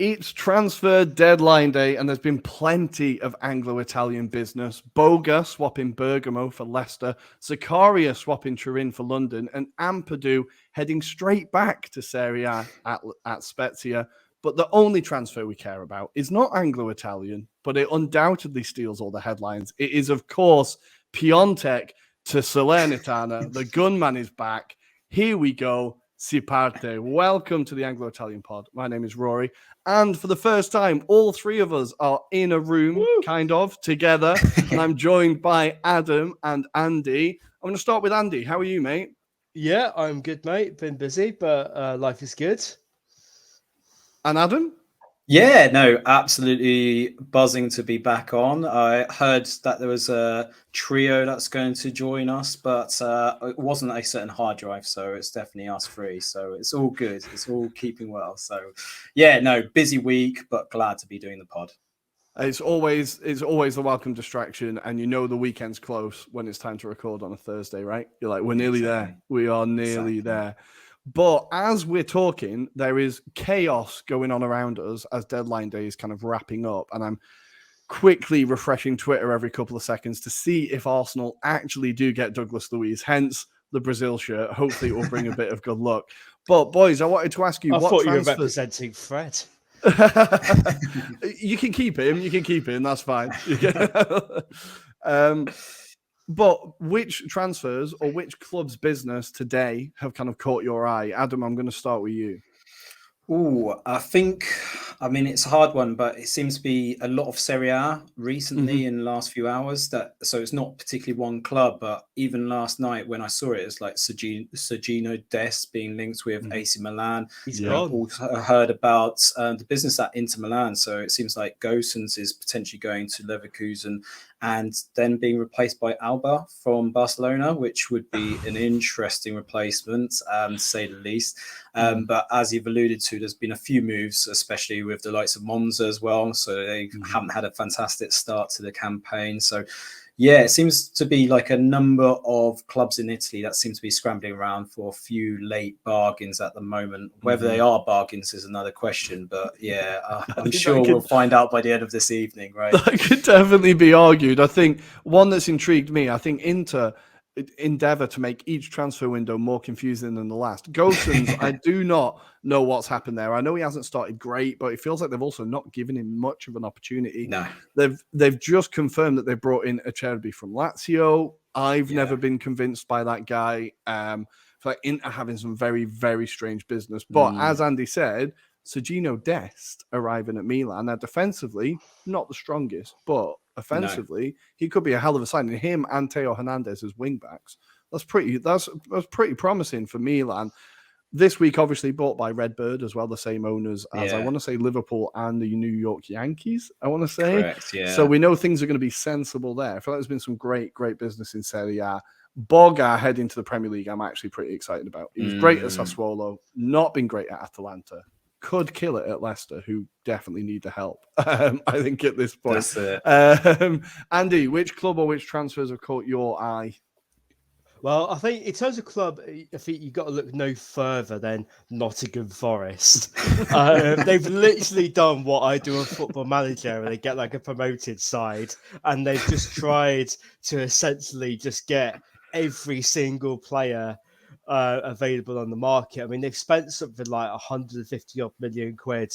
It's transfer deadline day, and there's been plenty of Anglo-Italian business. Boga swapping Bergamo for Leicester, Zakaria swapping Turin for London, and Ampadu heading straight back to Serie A at Spezia. But the only transfer we care about is not Anglo-Italian, but it undoubtedly steals all the headlines. It is, of course, Piontek to Salernitana. The gunman is back. Here we go. Si parte. Welcome to the Anglo-Italian pod. My name is Ruairi. And for the first time, all three of us are in a room, kind of, together. And I'm joined by Adam and Andy. I'm going to start with Andy. How are you, mate? Yeah, I'm good, mate. Been busy, but life is good. And Adam? Yeah, no, absolutely buzzing to be back on. I heard that there was a trio that's going to join us, but it wasn't a certain hard drive, so it's definitely us three. So it's all good. It's all keeping well. So yeah, no, busy week, but glad to be doing the pod. It's always the welcome distraction, and you know the weekend's close when it's time to record on a Thursday, right? You're like, we're nearly there. We are nearly there. But as we're talking, there is chaos going on around us as deadline day is kind of wrapping up. And I'm quickly refreshing Twitter every couple of seconds to see if Arsenal actually do get Douglas Luiz, hence the Brazil shirt. Hopefully it will bring a bit of good luck. But boys, I wanted to ask you, I what thought you were representing Fred. You can keep him. That's fine. But which transfers or which club's business today have kind of caught your eye? Adam, I'm going to start with you. I mean, it's a hard one, but it seems to be a lot of Serie A recently in the last few hours. So it's not particularly one club, but even last night when I saw it, it's like Sergino Dest being linked with AC Milan. He's also heard about the business at Inter Milan. So it seems like Gosens is potentially going to Leverkusen and then being replaced by Alba from Barcelona, which would be an interesting replacement, to say the least. But as you've alluded to, there's been a few moves, especially with the likes of Monza as well. So they haven't had a fantastic start to the campaign. So yeah, it seems to be like a number of clubs in Italy that seem to be scrambling around for a few late bargains at the moment. Whether they are bargains is another question, but yeah, I'm sure we'll find out by the end of this evening, right? That could definitely be argued. I think one that's intrigued me, I think Inter endeavour to make each transfer window more confusing than the last. Gosens, I do not know what's happened there. I know he hasn't started great, but it feels like they've also not given him much of an opportunity. No. They've just confirmed that they brought in Acerbi from Lazio. I've never been convinced by that guy. I feel like Inter having some very, very strange business. But as Andy said, Sergino Dest arriving at Milan. Now, defensively, not the strongest, but offensively, he could be a hell of a signing. Him and Teo Hernandez as wingbacks. That's pretty promising for Milan. This week, obviously, bought by Redbird as well, the same owners as I want to say Liverpool and the New York Yankees, I want to say. Correct, yeah. So we know things are going to be sensible there. I feel like there's been some great business in Serie A. Boga heading to the Premier League, I'm actually pretty excited about. He was great at Sassuolo, not been great at Atalanta. Could kill it at Leicester, who definitely need the help, I think, at this point. That's it. Andy, which club or which transfers have caught your eye? Well, I think in terms of club, I think you've got to look no further than Nottingham Forest. They've literally done what I do on Football Manager, and they get like a promoted side, and they've just tried to essentially just get every single player available on the market. I mean, they've spent something like 150 odd million quid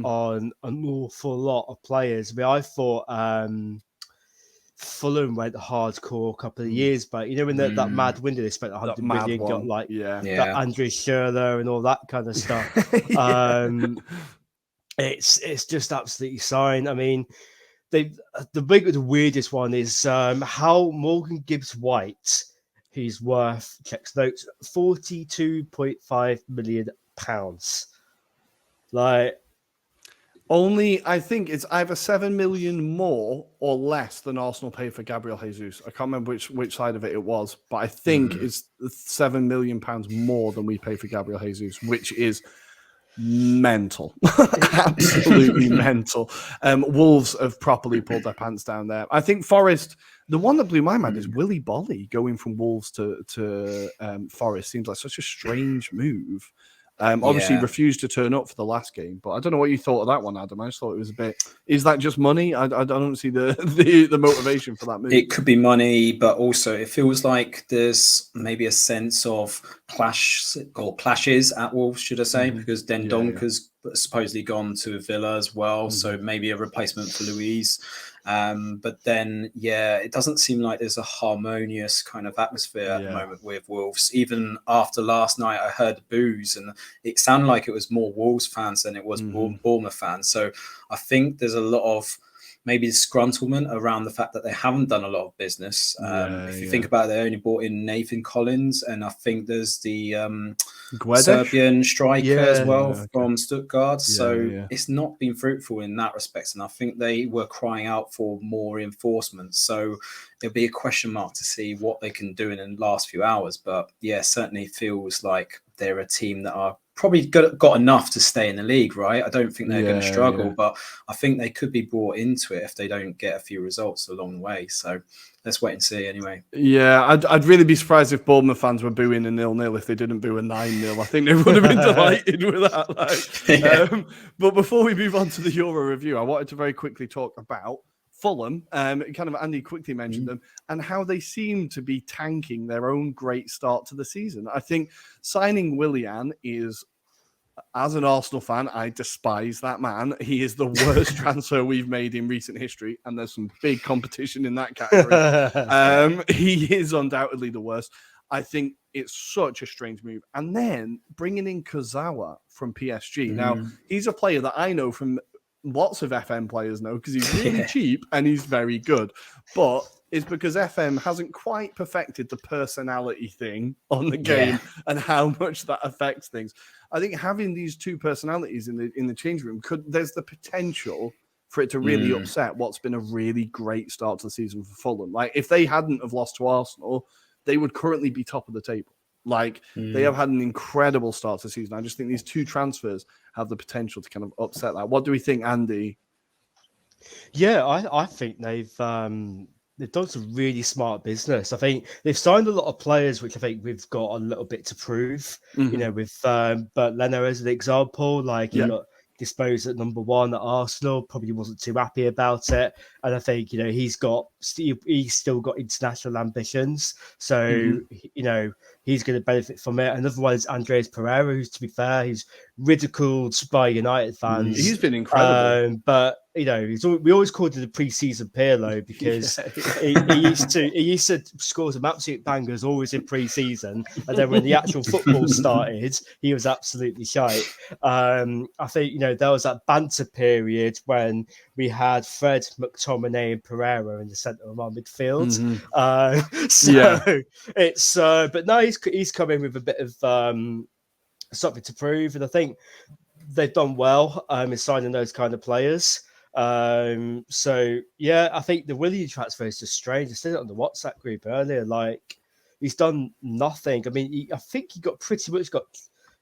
on an awful lot of players. I mean, I thought Fulham went hardcore a couple of years, but when that mad window they spent 100 million, got like that Andre Schürrle and all that kind of stuff. It's just absolutely sign. I mean, the weirdest one is how Morgan Gibbs White, who's worth, checks notes, £42.5 million. Like, only, I think it's either 7 million more or less than Arsenal paid for Gabriel Jesus. I can't remember which side of it was, but I think it's 7 million pounds more than we pay for Gabriel Jesus, which is mental. Absolutely mental. Wolves have properly pulled their pants down there. I think Forest, the one that blew my mind is Willy Bolly going from Wolves to Forest. Seems like such a strange move. Obviously refused to turn up for the last game, but I don't know what you thought of that one, Adam. I just thought it was a bit. Is that just money? I don't see the motivation for that move. It could be money, but also it feels like there's maybe a sense of clashes at Wolves, should I say? Because Dendonk has supposedly gone to Villa as well, so maybe a replacement for Luiz. But then, it doesn't seem like there's a harmonious kind of atmosphere at the moment with Wolves. Even after last night, I heard boos, and it sounded like it was more Wolves fans than it was Bournemouth fans. So I think there's a lot of maybe disgruntlement around the fact that they haven't done a lot of business. If you think about it, they only bought in Nathan Collins, and I think there's the Serbian striker as well from Stuttgart. It's not been fruitful in that respect, and I think they were crying out for more reinforcements. So it'll be a question mark to see what they can do in the last few hours. But certainly feels like they're a team that are probably got enough to stay in the league, right? I don't think they're going to struggle, but I think they could be brought into it if they don't get a few results along the way. So let's wait and see anyway. Yeah, I'd really be surprised if Bournemouth fans were booing a 0-0 if they didn't boo a 9-0. I think they would have been delighted with that. But before we move on to the Euro review, I wanted to very quickly talk about Fulham, kind of Andy quickly mentioned them, and how they seem to be tanking their own great start to the season. I think signing Willian is, as an Arsenal fan, I despise that man. He is the worst transfer we've made in recent history, and there's some big competition in that category. He is undoubtedly the worst. I think it's such a strange move. And then bringing in Kurzawa from PSG. Now, he's a player that I know from lots of FM players know because he's really cheap and he's very good. But it's because FM hasn't quite perfected the personality thing on the game and how much that affects things. I think having these two personalities in the change room there's the potential for it to really upset what's been a really great start to the season for Fulham. Like, if they hadn't have lost to Arsenal, they would currently be top of the table. Like, they have had an incredible start to the season. I just think these two transfers have the potential to kind of upset that. What do we think, Andy? Yeah, I think they've done some really smart business. I think they've signed a lot of players, which I think we've got a little bit to prove. With but Leno as an example, like he got disposed at number one at Arsenal, probably wasn't too happy about it, and I think he's still got international ambitions, so he's going to benefit from it. Another one is Andreas Pereira, who's, to be fair, he's ridiculed by United fans. He's been incredible, but we always called it a pre-season Pirlo because he used to score some absolute bangers always in pre-season, and then when the actual football started, he was absolutely shite. I think there was that banter period when we had Fred, McTominay, and Pereira in the centre of our midfield. It's but now he's come in with a bit of something to prove, and I think they've done well in signing those kind of players. I think the Willian transfer is just strange. I said it on the WhatsApp group earlier. Like, he's done nothing. I mean, I think he got pretty much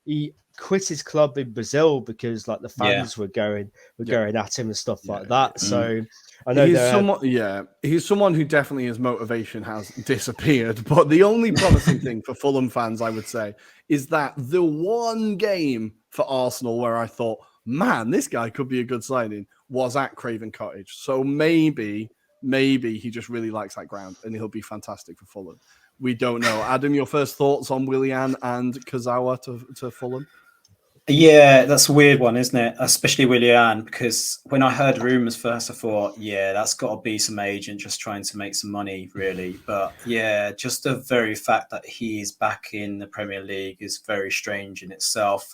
he quit his club in Brazil because like the fans were going at him and stuff like that. So I know he's someone who definitely his motivation has disappeared. But the only promising thing for Fulham fans, I would say, is that the one game for Arsenal where I thought, man, this guy could be a good signing, was at Craven Cottage. So maybe he just really likes that ground and he'll be fantastic for Fulham. We don't know. Adam, your first thoughts on Willian and Kazawa to Fulham? Yeah, that's a weird one, isn't it? Especially Willian, because when I heard rumours first, I thought, yeah, that's got to be some agent just trying to make some money, really. But yeah, just the very fact that he is back in the Premier League is very strange in itself.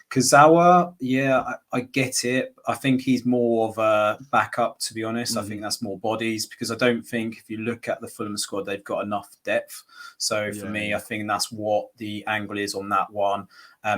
Kazawa, yeah, I get it. I think he's more of a backup, to be honest. I think that's more bodies, because I don't think if you look at the Fulham squad, they've got enough depth. So for me, I think that's what the angle is on that one.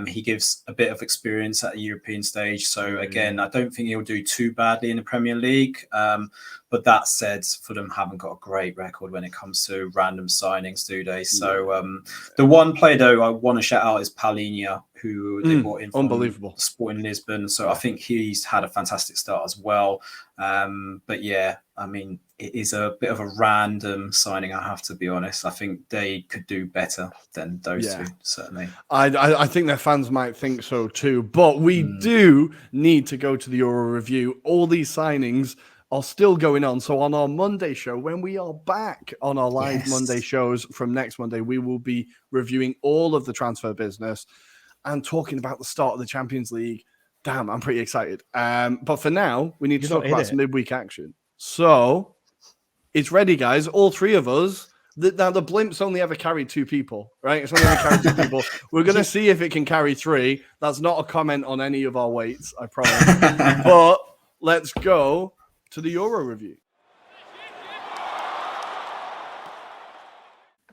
He gives a bit of experience at the European stage. So again, I don't think he'll do too badly in the Premier League. But that said, Fulham haven't got a great record when it comes to random signings, do they? So the one player, though, I want to shout out is Paulinho, who they brought in from Sporting Lisbon. So I think he's had a fantastic start as well. But yeah, I mean, it is a bit of a random signing, I have to be honest. I think they could do better than those two, certainly. I think their fans might think so too. But we do need to go to the Euro review. All these signings are still going on. So on our Monday show, when we are back on our live Monday shows from next Monday, we will be reviewing all of the transfer business and talking about the start of the Champions League. Damn, I'm pretty excited. But for now, we need to talk about some midweek action. So it's ready, guys. All three of us. Now, the blimps only ever carried 2 people, right? It's only ever carried 2 people. We're going to see if it can carry 3. That's not a comment on any of our weights, I promise. But let's go to the Euro review.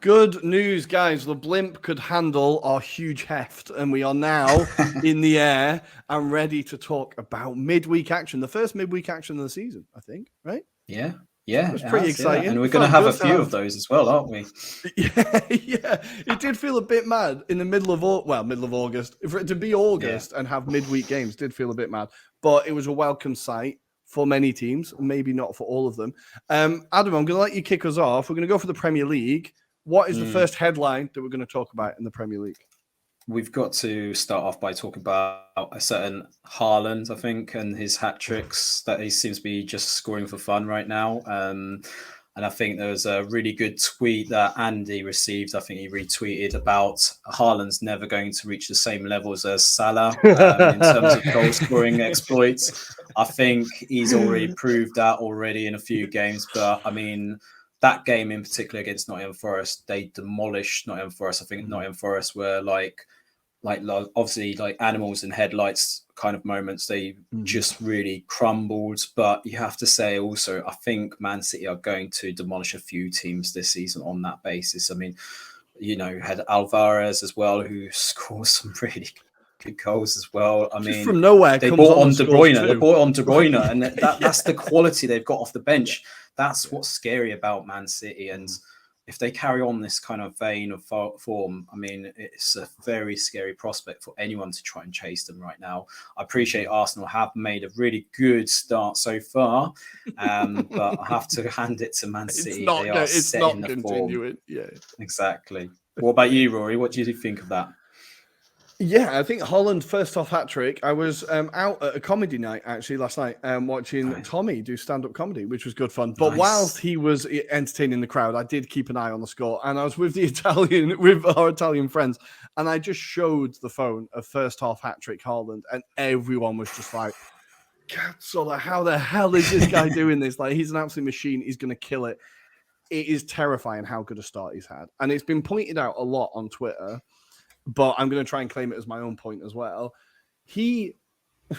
Good news, guys. The blimp could handle our huge heft, and we are now in the air and ready to talk about midweek action. The first midweek action of the season, I think, right? Yeah, it's pretty exciting. Yeah. And we're going to have a few of those as well, aren't we? Yeah. It did feel a bit mad in the middle of August. For it to be August and have midweek games did feel a bit mad, but it was a welcome sight for many teams, maybe not for all of them. Adam, I'm going to let you kick us off. We're going to go for the Premier League. What is the first headline that we're going to talk about in the Premier League? We've got to start off by talking about a certain Haaland, I think, and his hat tricks that he seems to be just scoring for fun right now. And I think there was a really good tweet that Andy received. I think he retweeted about Haaland's never going to reach the same levels as Salah in terms of goal scoring exploits. I think he's already proved that already in a few games. But I mean, that game in particular against Nottingham Forest, they demolished Nottingham Forest. I think Nottingham Forest were like obviously like animals in headlights kind of moments. They just really crumbled. But you have to say also, I think Man City are going to demolish a few teams this season on that basis. I mean, you know, had Alvarez as well, who scores some really good goals as well. I mean, from nowhere they bought on De Bruyne. They bought on De Bruyne, and that's the quality they've got off the bench. That's what's scary about Man City. And if they carry on this kind of vein of form, I mean, it's a very scary prospect for anyone to try and chase them right now. I appreciate Arsenal have made a really good start so far, but I have to hand it to Man City. They are setting the form. Yeah, exactly. What about you, Rory? What do you think of that? Yeah, I think Haaland first off hat trick. I was out at a comedy night actually last night, watching Tommy do stand-up comedy, which was good fun. But whilst he was entertaining the crowd, I did keep an eye on the score, and I was with our Italian friends, and I just showed the phone of first half hat trick Haaland, and everyone was just like, "Cazzola, how the hell is this guy doing this? Like, he's an absolute machine. He's going to kill it." It is terrifying how good a start he's had, and it's been pointed out a lot on Twitter. But I'm going to try and claim it as my own point as well.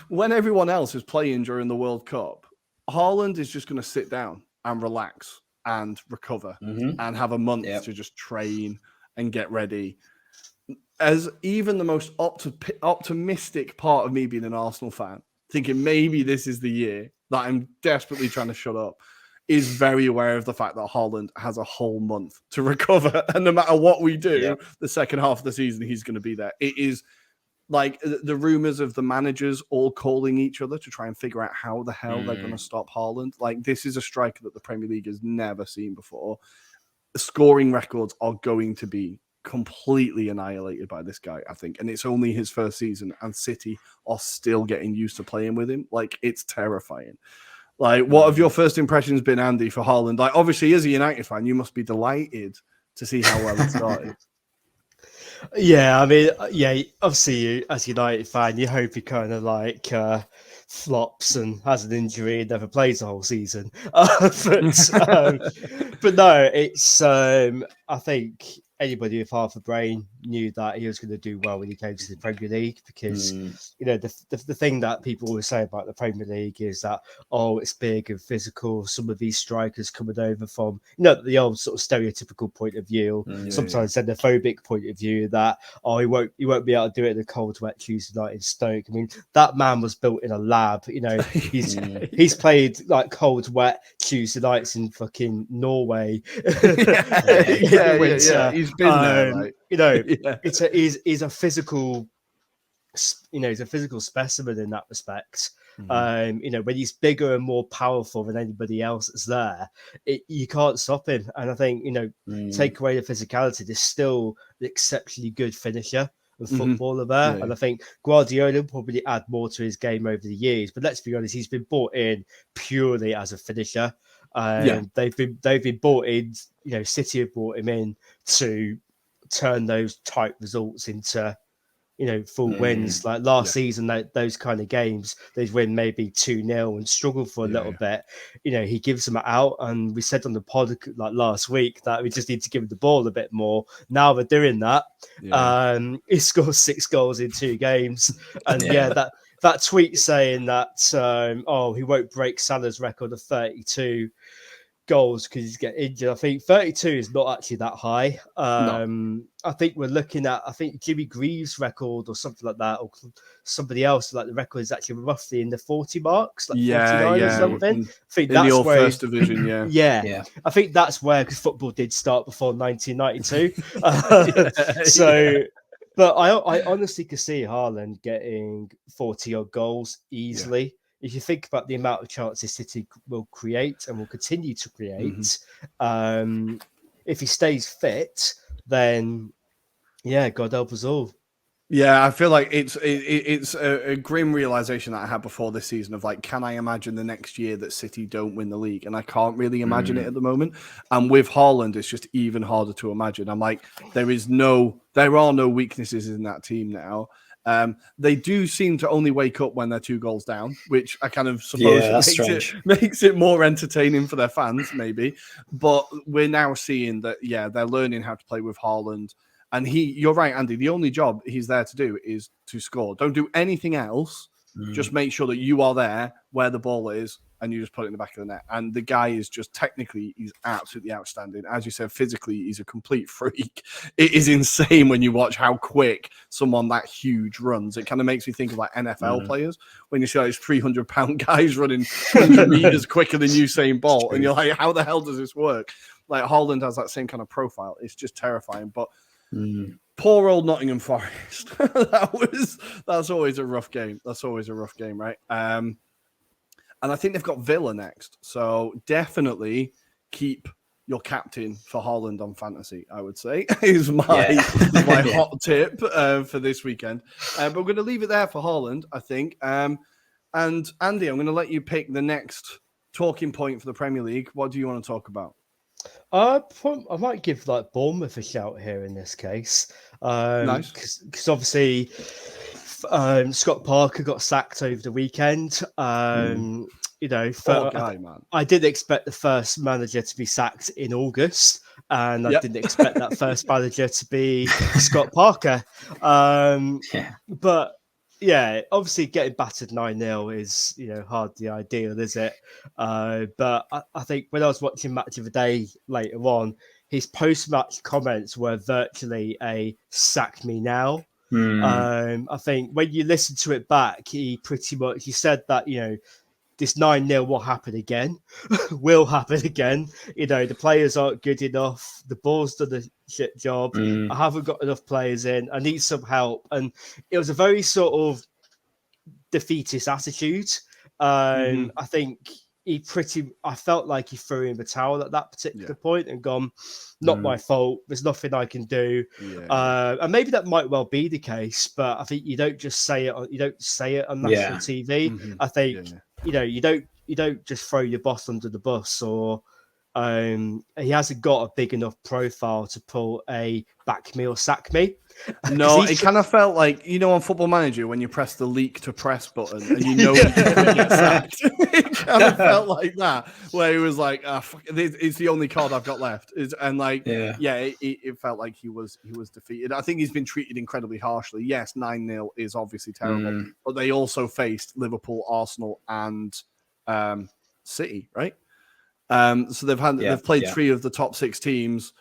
When everyone else is playing during the World Cup, Haaland is just going to sit down and relax and recover and have a month to just train and get ready. As even the most optimistic part of me being an Arsenal fan, thinking maybe this is the year that I'm desperately trying to shut up, is very aware of the fact that Haaland has a whole month to recover. And no matter what we do, the second half of the season, he's going to be there. It is like the rumors of the managers all calling each other to try and figure out how the hell they're going to stop Haaland. Like, this is a striker that the Premier League has never seen before. The scoring records are going to be completely annihilated by this guy, I think. And it's only his first season, and City are still getting used to playing with him. Like, it's terrifying. Like, what have your first impressions been, Andy, for Haaland? Like, obviously, as a United fan, you must be delighted to see how well it started. Yeah, I mean, yeah, obviously, you, as a United fan, you hope he kind of like flops and has an injury and never plays the whole season. But no, it's, I think anybody with half a brain knew that he was going to do well when he came to the Premier League because, you know, the thing that people always say about the Premier League is that, oh, it's big and physical. Some of these strikers coming over from, you know, the old sort of stereotypical point of view, sometimes xenophobic point of view that, oh, he won't be able to do it in a cold, wet Tuesday night in Stoke. I mean, that man was built in a lab. You know, he's played like cold, wet Tuesday nights in fucking Norway. He's been there, like. You know, he's a physical, you know, he's a physical specimen in that respect. You know, when he's bigger and more powerful than anybody else that's there, you can't stop him. And I think, you know, take away the physicality, there's still an exceptionally good finisher and footballer there. And I think Guardiola will probably add more to his game over the years. But let's be honest, he's been brought in purely as a finisher. They've been brought in, you know, City have brought him in to turn those tight results into, you know, full wins. Like last season, those kind of games, they'd win maybe 2-0 and struggle for a little bit. You know, he gives them out. And we said on the pod like last week that we just need to give him the ball a bit more. Now they're doing that. He scores 6 goals in 2 games. And that tweet saying that, he won't break Salah's record of 32 goals because he's getting injured. I think 32 is not actually that high. I think we're looking at, Jimmy Greaves' record or something like that, or somebody else, like the record is actually roughly in the 40 marks, like 49 or something. I think that's the where first division, I think that's where, because football did start before 1992. But I honestly could see Haaland getting 40 odd goals easily. If you think about the amount of chances City will create and will continue to create, if he stays fit, then God help us all. Yeah, I feel like it's a grim realization that I had before this season of like, can I imagine the next year that City don't win the league? And I can't really imagine it at the moment. And with Haaland, it's just even harder to imagine. I'm like, there are no weaknesses in that team now. They do seem to only wake up when they're 2 goals down, which I kind of suppose makes it more entertaining for their fans, maybe. But we're now seeing that, they're learning how to play with Haaland. And you're right, Andy, the only job he's there to do is to score. Don't do anything else. Just make sure that you are there where the ball is and you just put it in the back of the net. And the guy is just technically, he's absolutely outstanding. As you said, physically, he's a complete freak. It is insane when you watch how quick someone that huge runs. It kind of makes me think of like NFL players when you see like these 300-pound guys running 100 meters quicker than Usain Bolt. And you're like, how the hell does this work? Like Haaland has that same kind of profile. It's just terrifying. But poor old Nottingham Forest. That's always a rough game. Right? And I think they've got Villa next. So definitely keep your captain for Haaland on fantasy, I would say, is my hot tip for this weekend. But we're going to leave it there for Haaland, I think. And Andy, I'm going to let you pick the next talking point for the Premier League. What do you want to talk about? I might give like Bournemouth a shout here in this case. Nice. Because obviously Scott Parker got sacked over the weekend. You know, man. I didn't expect the first manager to be sacked in August, and I didn't expect that first manager to be Scott Parker. But obviously getting battered 9-0 is, you know, hardly ideal, is it? But I think when I was watching Match of the Day later on, his post-match comments were virtually a "sack me now." I think when you listen to it back, he said that, you know, this 9-0 will happen again, will happen again. The players aren't good enough. The ball's done a shit job. I haven't got enough players in. I need some help. And it was a very sort of defeatist attitude. I think I felt like he threw in the towel at that particular point and gone, not my fault. There's nothing I can do. And maybe that might well be the case, but I think you don't just say it. You don't say it on national TV. I think you don't just throw your boss under the bus, or he hasn't got a big enough profile to pull a back me or sack me. No, it kind of felt like, on Football Manager when you press the leak to press button and you're going to get sacked. It kind of felt like that, where he was like, fuck, it's the only card I've got left. It felt like he was defeated. I think he's been treated incredibly harshly. Yes, 9-0 is obviously terrible, but they also faced Liverpool, Arsenal, and City, right? So they've played 3 of the top 6 teams.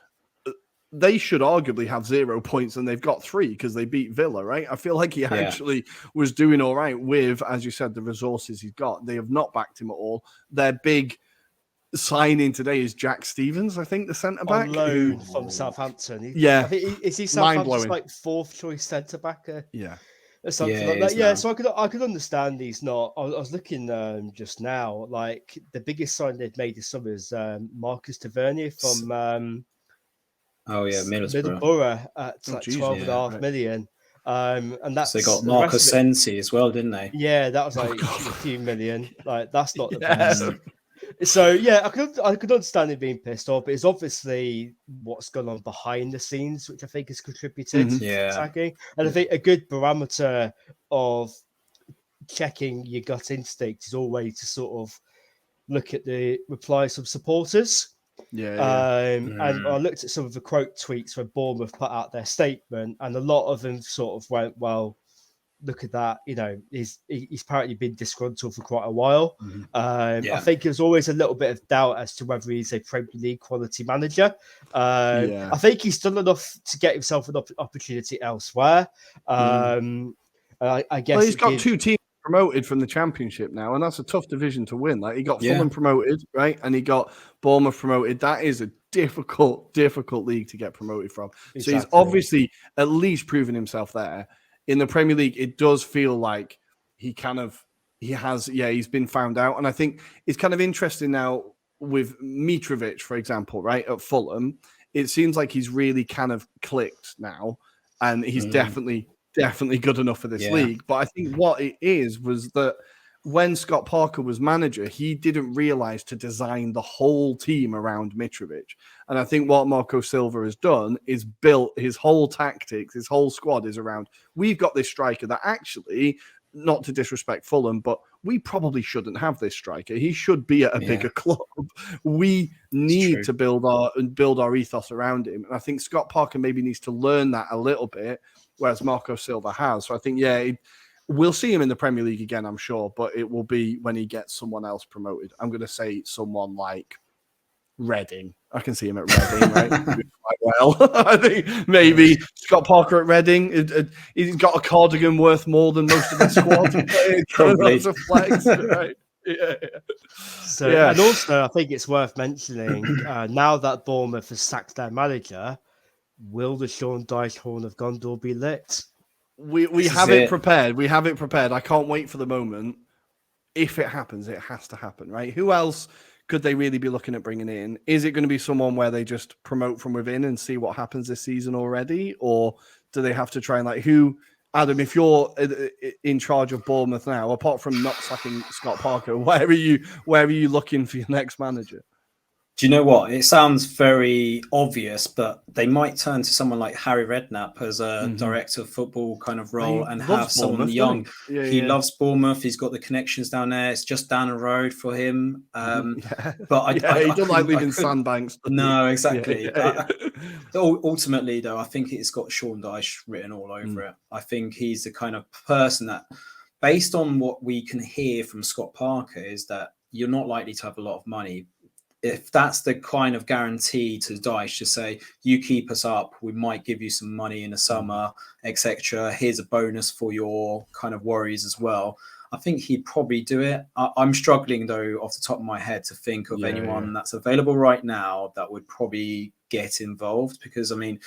They should arguably have 0 points, and they've got 3 because they beat Villa, right? I feel like he actually was doing all right with, as you said, the resources he's got. They have not backed him at all. Their big signing today is Jack Stevens, I think, the centre-back. On loan from Southampton. I think, is he Southampton's like 4th choice centre-back? Or something like that. Yeah, so I could understand he's not. I was looking just now, like the biggest sign they've made this summer is Marcus Tavernier from Middlesbrough at 12.5 million. And that's so they got Marcus Sensi as well, didn't they? Yeah, that was like a few million. Like that's not the best. So I could understand him being pissed off, but it's obviously what's gone on behind the scenes, which I think has contributed to sacking. And I think a good barometer of checking your gut instinct is always to sort of look at the replies from supporters. And I looked at some of the quote tweets when Bournemouth put out their statement, and a lot of them sort of went, well, look at that, he's apparently been disgruntled for quite a while. I think there's always a little bit of doubt as to whether he's a Premier League quality manager. I think he's done enough to get himself an opportunity elsewhere. I guess he's got 2 teams promoted from the Championship now, and that's a tough division to win. Like, he got Fulham promoted, right? And he got Bournemouth promoted. That is a difficult league to get promoted from. Exactly. So he's obviously at least proven himself there. In the Premier League, it does feel like he's been found out. And I think it's kind of interesting now with Mitrovic, for example, right, at Fulham. It seems like he's really kind of clicked now, and he's definitely good enough for this league. But I think what it was that when Scott Parker was manager, he didn't realize to design the whole team around Mitrovic. And I think what Marco Silva has done is built his whole tactics, his whole squad is around, we've got this striker that actually, not to disrespect Fulham, but we probably shouldn't have this striker. He should be at a bigger club. We need to build our ethos around him. And I think Scott Parker maybe needs to learn that a little bit, whereas Marco Silva has. So I think, we'll see him in the Premier League again, I'm sure, but it will be when he gets someone else promoted. I'm going to say someone like Reading. I can see him at Reading, right? Quite well. I think maybe Scott Parker at Reading. He's got a cardigan worth more than most of the squad. Probably. That's a flex, right? And also, I think it's worth mentioning, now that Bournemouth has sacked their manager, will the Sean Dyche Horn of Gondor be lit? We have it prepared. We have it prepared. I can't wait for the moment. If it happens, it has to happen, right? Who else could they really be looking at bringing in? Is it going to be someone where they just promote from within and see what happens this season already? Or do they have to try and Adam, if you're in charge of Bournemouth now, apart from not sacking Scott Parker, where are you looking for your next manager? Do you know what? It sounds very obvious, but they might turn to someone like Harry Redknapp as a director of football kind of role and have someone young. He loves Bournemouth. He's got the connections down there. It's just down the road for him. But he doesn't like leaving sandbanks. No, exactly. Ultimately, though, I think it's got Sean Dyche written all over it. I think he's the kind of person that, based on what we can hear from Scott Parker, is that you're not likely to have a lot of money. If that's the kind of guarantee to Dyche to say, you keep us up, we might give you some money in the summer, etc. Here's a bonus for your kind of worries as well. I think he'd probably do it. I'm struggling though, off the top of my head, to think of anyone that's available right now that would probably get involved, because I mean,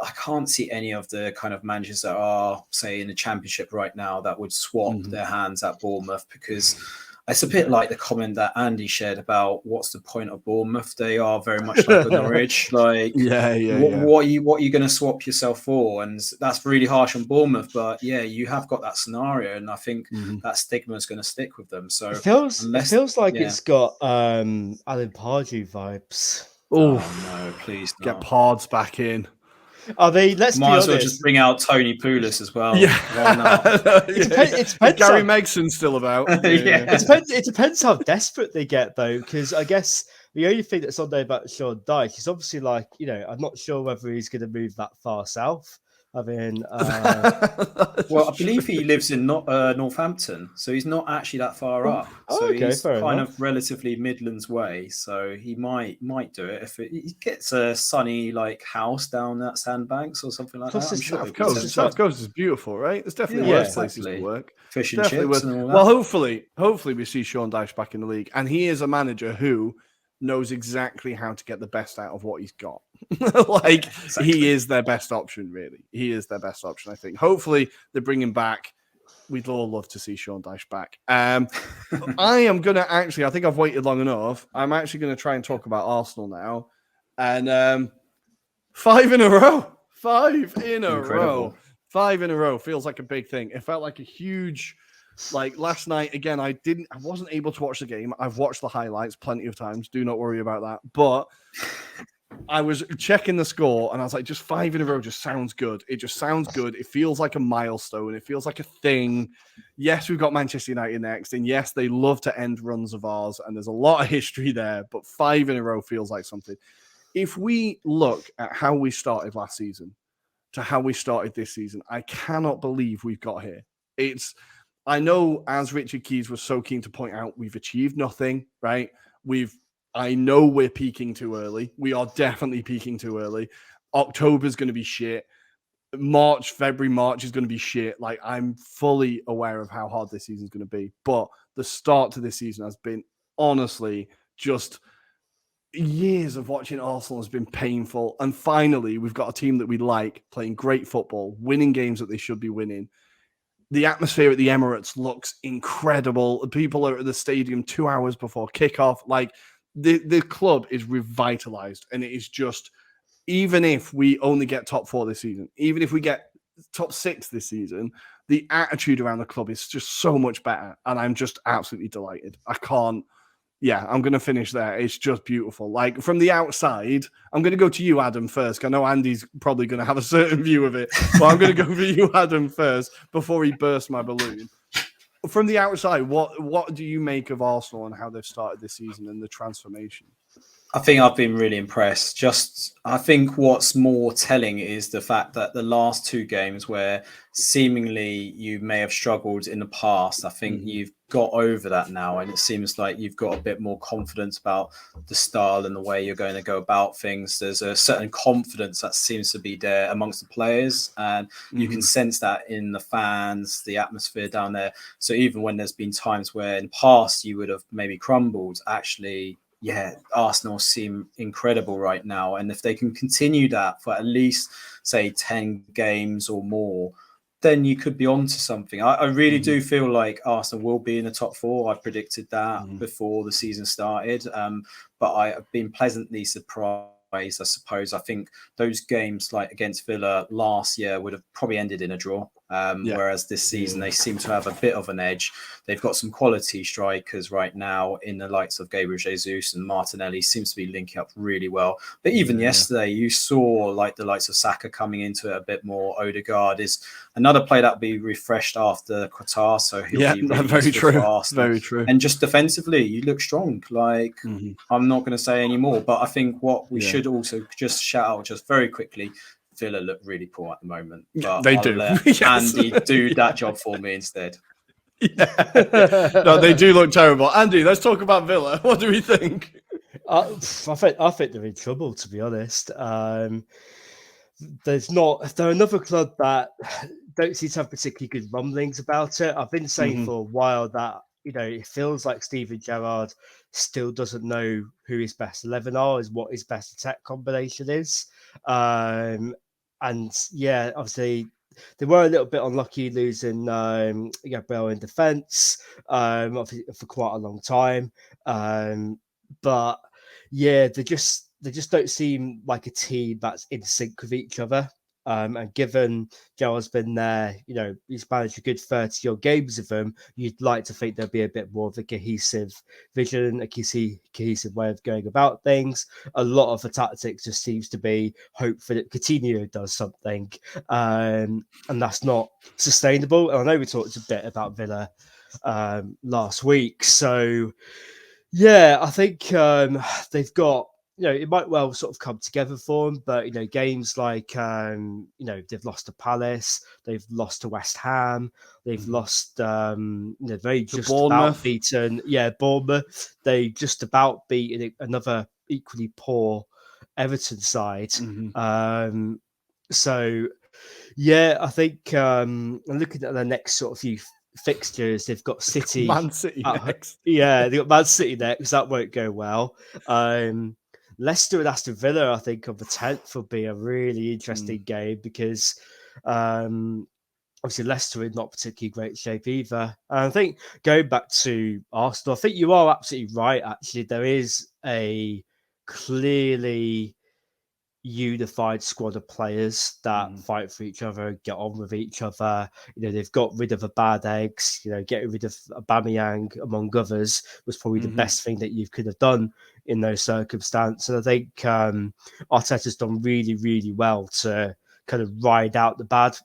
I can't see any of the kind of managers that are, say, in the Championship right now that would swap their hands at Bournemouth, because it's a bit like the comment that Andy shared about what's the point of Bournemouth? They are very much like a Norwich. Like, what are you going to swap yourself for? And that's really harsh on Bournemouth. But yeah, you have got that scenario, and I think that stigma is going to stick with them. So it feels like it's got Alan Pardew vibes. Oh no, please not. Get Pards back in. I mean, let's might be as well honest. just bring out Tony Pulis as well. Yeah, why not? It depends. Gary Megson's still about. It depends how desperate they get, though, because I guess the only thing that's on there about Sean Dyche is obviously, like, you know, I'm not sure whether he's going to move that far south. I mean, well, I believe he lives in Northampton, so he's not actually that far up. So he's kind of relatively Midlands way. So he might do it if he gets a sunny like house down at Sandbanks or something like that. I'm sure South Coast is beautiful, right? There's definitely worse places to work. Fish and chips and all that. Well, hopefully we see Sean Dyche back in the league, and he is a manager who knows exactly how to get the best out of what he's got. He is their best option, really. He is their best option, I think. Hopefully they bring him back. We'd all love to see Sean Dyche back. I am going to actually, I think I've waited long enough. I'm actually going to try and talk about Arsenal now. And 5 in a row. 5 in a row. 5 in a row feels like a big thing. It felt like a huge... Like last night, again, I wasn't able to watch the game. I've watched the highlights plenty of times. Do not worry about that. But I was checking the score and I was like, just 5 in a row just sounds good. It just sounds good. It feels like a milestone. It feels like a thing. Yes, we've got Manchester United next. And yes, they love to end runs of ours. And there's a lot of history there. But 5 in a row feels like something. If we look at how we started last season to how we started this season, I cannot believe we've got here. I know, as Richard Keys was so keen to point out, we've achieved nothing, right? I know we're peaking too early. We are definitely peaking too early. October's going to be shit. February, March is going to be shit. Like, I'm fully aware of how hard this season is going to be. But the start to this season has been, honestly, just years of watching Arsenal has been painful. And finally, we've got a team that we like, playing great football, winning games that they should be winning. The atmosphere at the Emirates looks incredible. People are at the stadium 2 hours before kickoff. Like, the club is revitalized, and it is just, even if we only get top 4 this season, even if we get top 6 this season, the attitude around the club is just so much better, and I'm just absolutely delighted. I'm going to finish there. It's just beautiful. Like, from the outside, I'm going to go to you, Adam, first. I know Andy's probably going to have a certain view of it, but I'm going to go for you, Adam, first, before he bursts my balloon. From the outside, what do you make of Arsenal and how they've started this season and the transformation? I think I've been really impressed. I think what's more telling is the fact that the last 2 games where seemingly you may have struggled in the past, I think you've got over that now, and it seems like you've got a bit more confidence about the style and the way you're going to go about things. There's a certain confidence that seems to be there amongst the players, and you can sense that in the fans, the atmosphere down there. So even when there's been times where in the past you would have maybe crumbled, actually, Arsenal seem incredible right now. And if they can continue that for at least, say, 10 games or more, then you could be onto something. I really do feel like Arsenal will be in the top 4. I predicted that before the season started. But I have been pleasantly surprised, I suppose. I think those games like against Villa last year would have probably ended in a draw. Whereas this season they seem to have a bit of an edge. They've got some quality strikers right now in the likes of Gabriel Jesus, and Martinelli seems to be linking up really well. But even yesterday, you saw like the likes of Saka coming into it a bit more. Odegaard is another player that will be refreshed after Qatar, so he'll be really very true. For Arsenal. Very true. And just defensively, you look strong. Like I'm not going to say any more, but I think what we should also just shout out just very quickly. Villa look really poor at the moment. But they do. Let Andy do that job for me instead. No, they do look terrible. Andy, let's talk about Villa. What do we think? I think they're in trouble, to be honest. They're another club that don't seem to have particularly good rumblings about it. I've been saying for a while that, it feels like Steven Gerrard still doesn't know who his best 11 are, is what his best attack combination is. And yeah, obviously they were a little bit unlucky losing Gabriel in defence for quite a long time. But yeah, they just don't seem like a team that's in sync with each other. And given Gerrard's been there, he's managed a good 30-odd games with them, you'd like to think there'll be a bit more of a cohesive vision, a cohesive way of going about things. A lot of the tactics just seems to be hope that Coutinho does something, and that's not sustainable. And I know we talked a bit about Villa last week. So, yeah, I think they've got, it might well sort of come together for them, but, games like, they've lost to Palace, they've lost to West Ham, they've lost, very just about beaten, Bournemouth. They just about beaten another equally poor Everton side. So, yeah, I think looking at the next sort of few fixtures, they've got City. Man City next. Yeah, they've got Man City next. That won't go well. Leicester and Aston Villa, I think, on the 10th will be a really interesting game because obviously Leicester in not particularly great shape either. And I think going back to Arsenal, I think you are absolutely right, actually. There is a clearly unified squad of players that fight for each other, get on with each other. They've got rid of the bad eggs. Getting rid of Aubameyang, among others, was probably the best thing that you could have done in those circumstances. And I think Arteta's done really, really well to kind of ride out the bad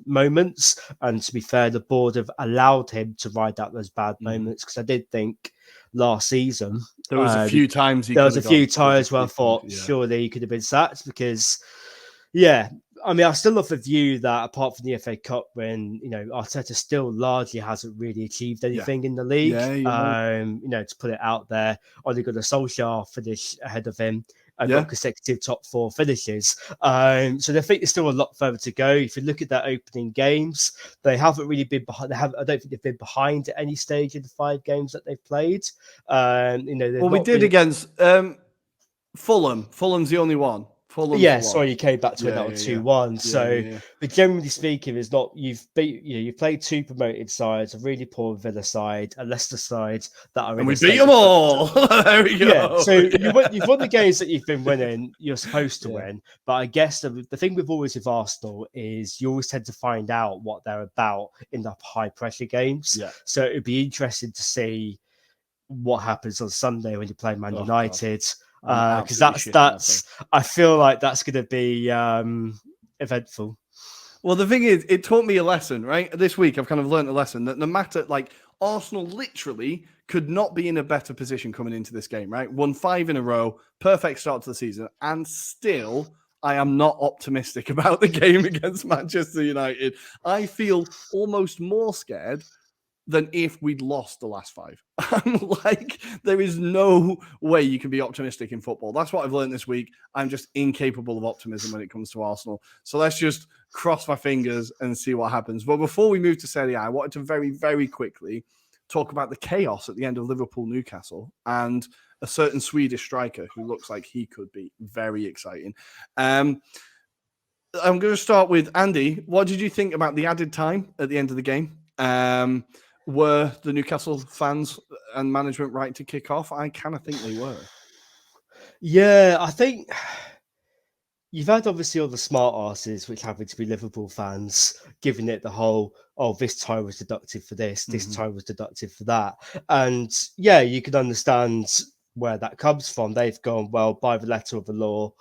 moments. And to be fair, the board have allowed him to ride out those bad moments, because I did think last season there was a few times where I thought surely he could have been sacked, because I mean, I still love the view that apart from the FA Cup, when Arteta still largely hasn't really achieved anything in the league. To put it out there, only got a Solskjaer finish ahead of him and got consecutive top 4 finishes. So I think there's still a lot further to go. If you look at their opening games, they haven't really been behind. I don't think they've been behind at any stage in the 5 games that they've played. We did against Fulham. Fulham's the only one. Sorry, you came back to it on 2-1. But generally speaking, it's not you've played 2 promoted sides, a really poor Villa side, a Leicester side that are. And we beat them all. There we go. Yeah, so you've won the games that you've been winning. You're supposed to win, but I guess the thing with Arsenal is you always tend to find out what they're about in the high pressure games. Yeah. So it'd be interesting to see what happens on Sunday when you play Man United. Because that's I feel like that's going to be eventful. Well, the thing is, it taught me a lesson, right? This week, I've kind of learned a lesson that no matter, Arsenal literally could not be in a better position coming into this game, right? Won 5 in a row, perfect start to the season, and still, I am not optimistic about the game against Manchester United. I feel almost more scared than if we'd lost the last 5. I'm like, there is no way you can be optimistic in football. That's what I've learned this week. I'm just incapable of optimism when it comes to Arsenal. So let's just cross my fingers and see what happens. But before we move to Serie A, I wanted to very, very quickly talk about the chaos at the end of Liverpool-Newcastle and a certain Swedish striker who looks like he could be very exciting. I'm going to start with Andy. What did you think about the added time at the end of the game? Were the Newcastle fans and management right to kick off? I kind of think they were. Yeah, I think you've had obviously all the smart asses, which happen to be Liverpool fans, giving it the whole, this time was deducted for this time was deducted for that. And yeah, you can understand where that comes from. They've gone, well, by the letter of the law,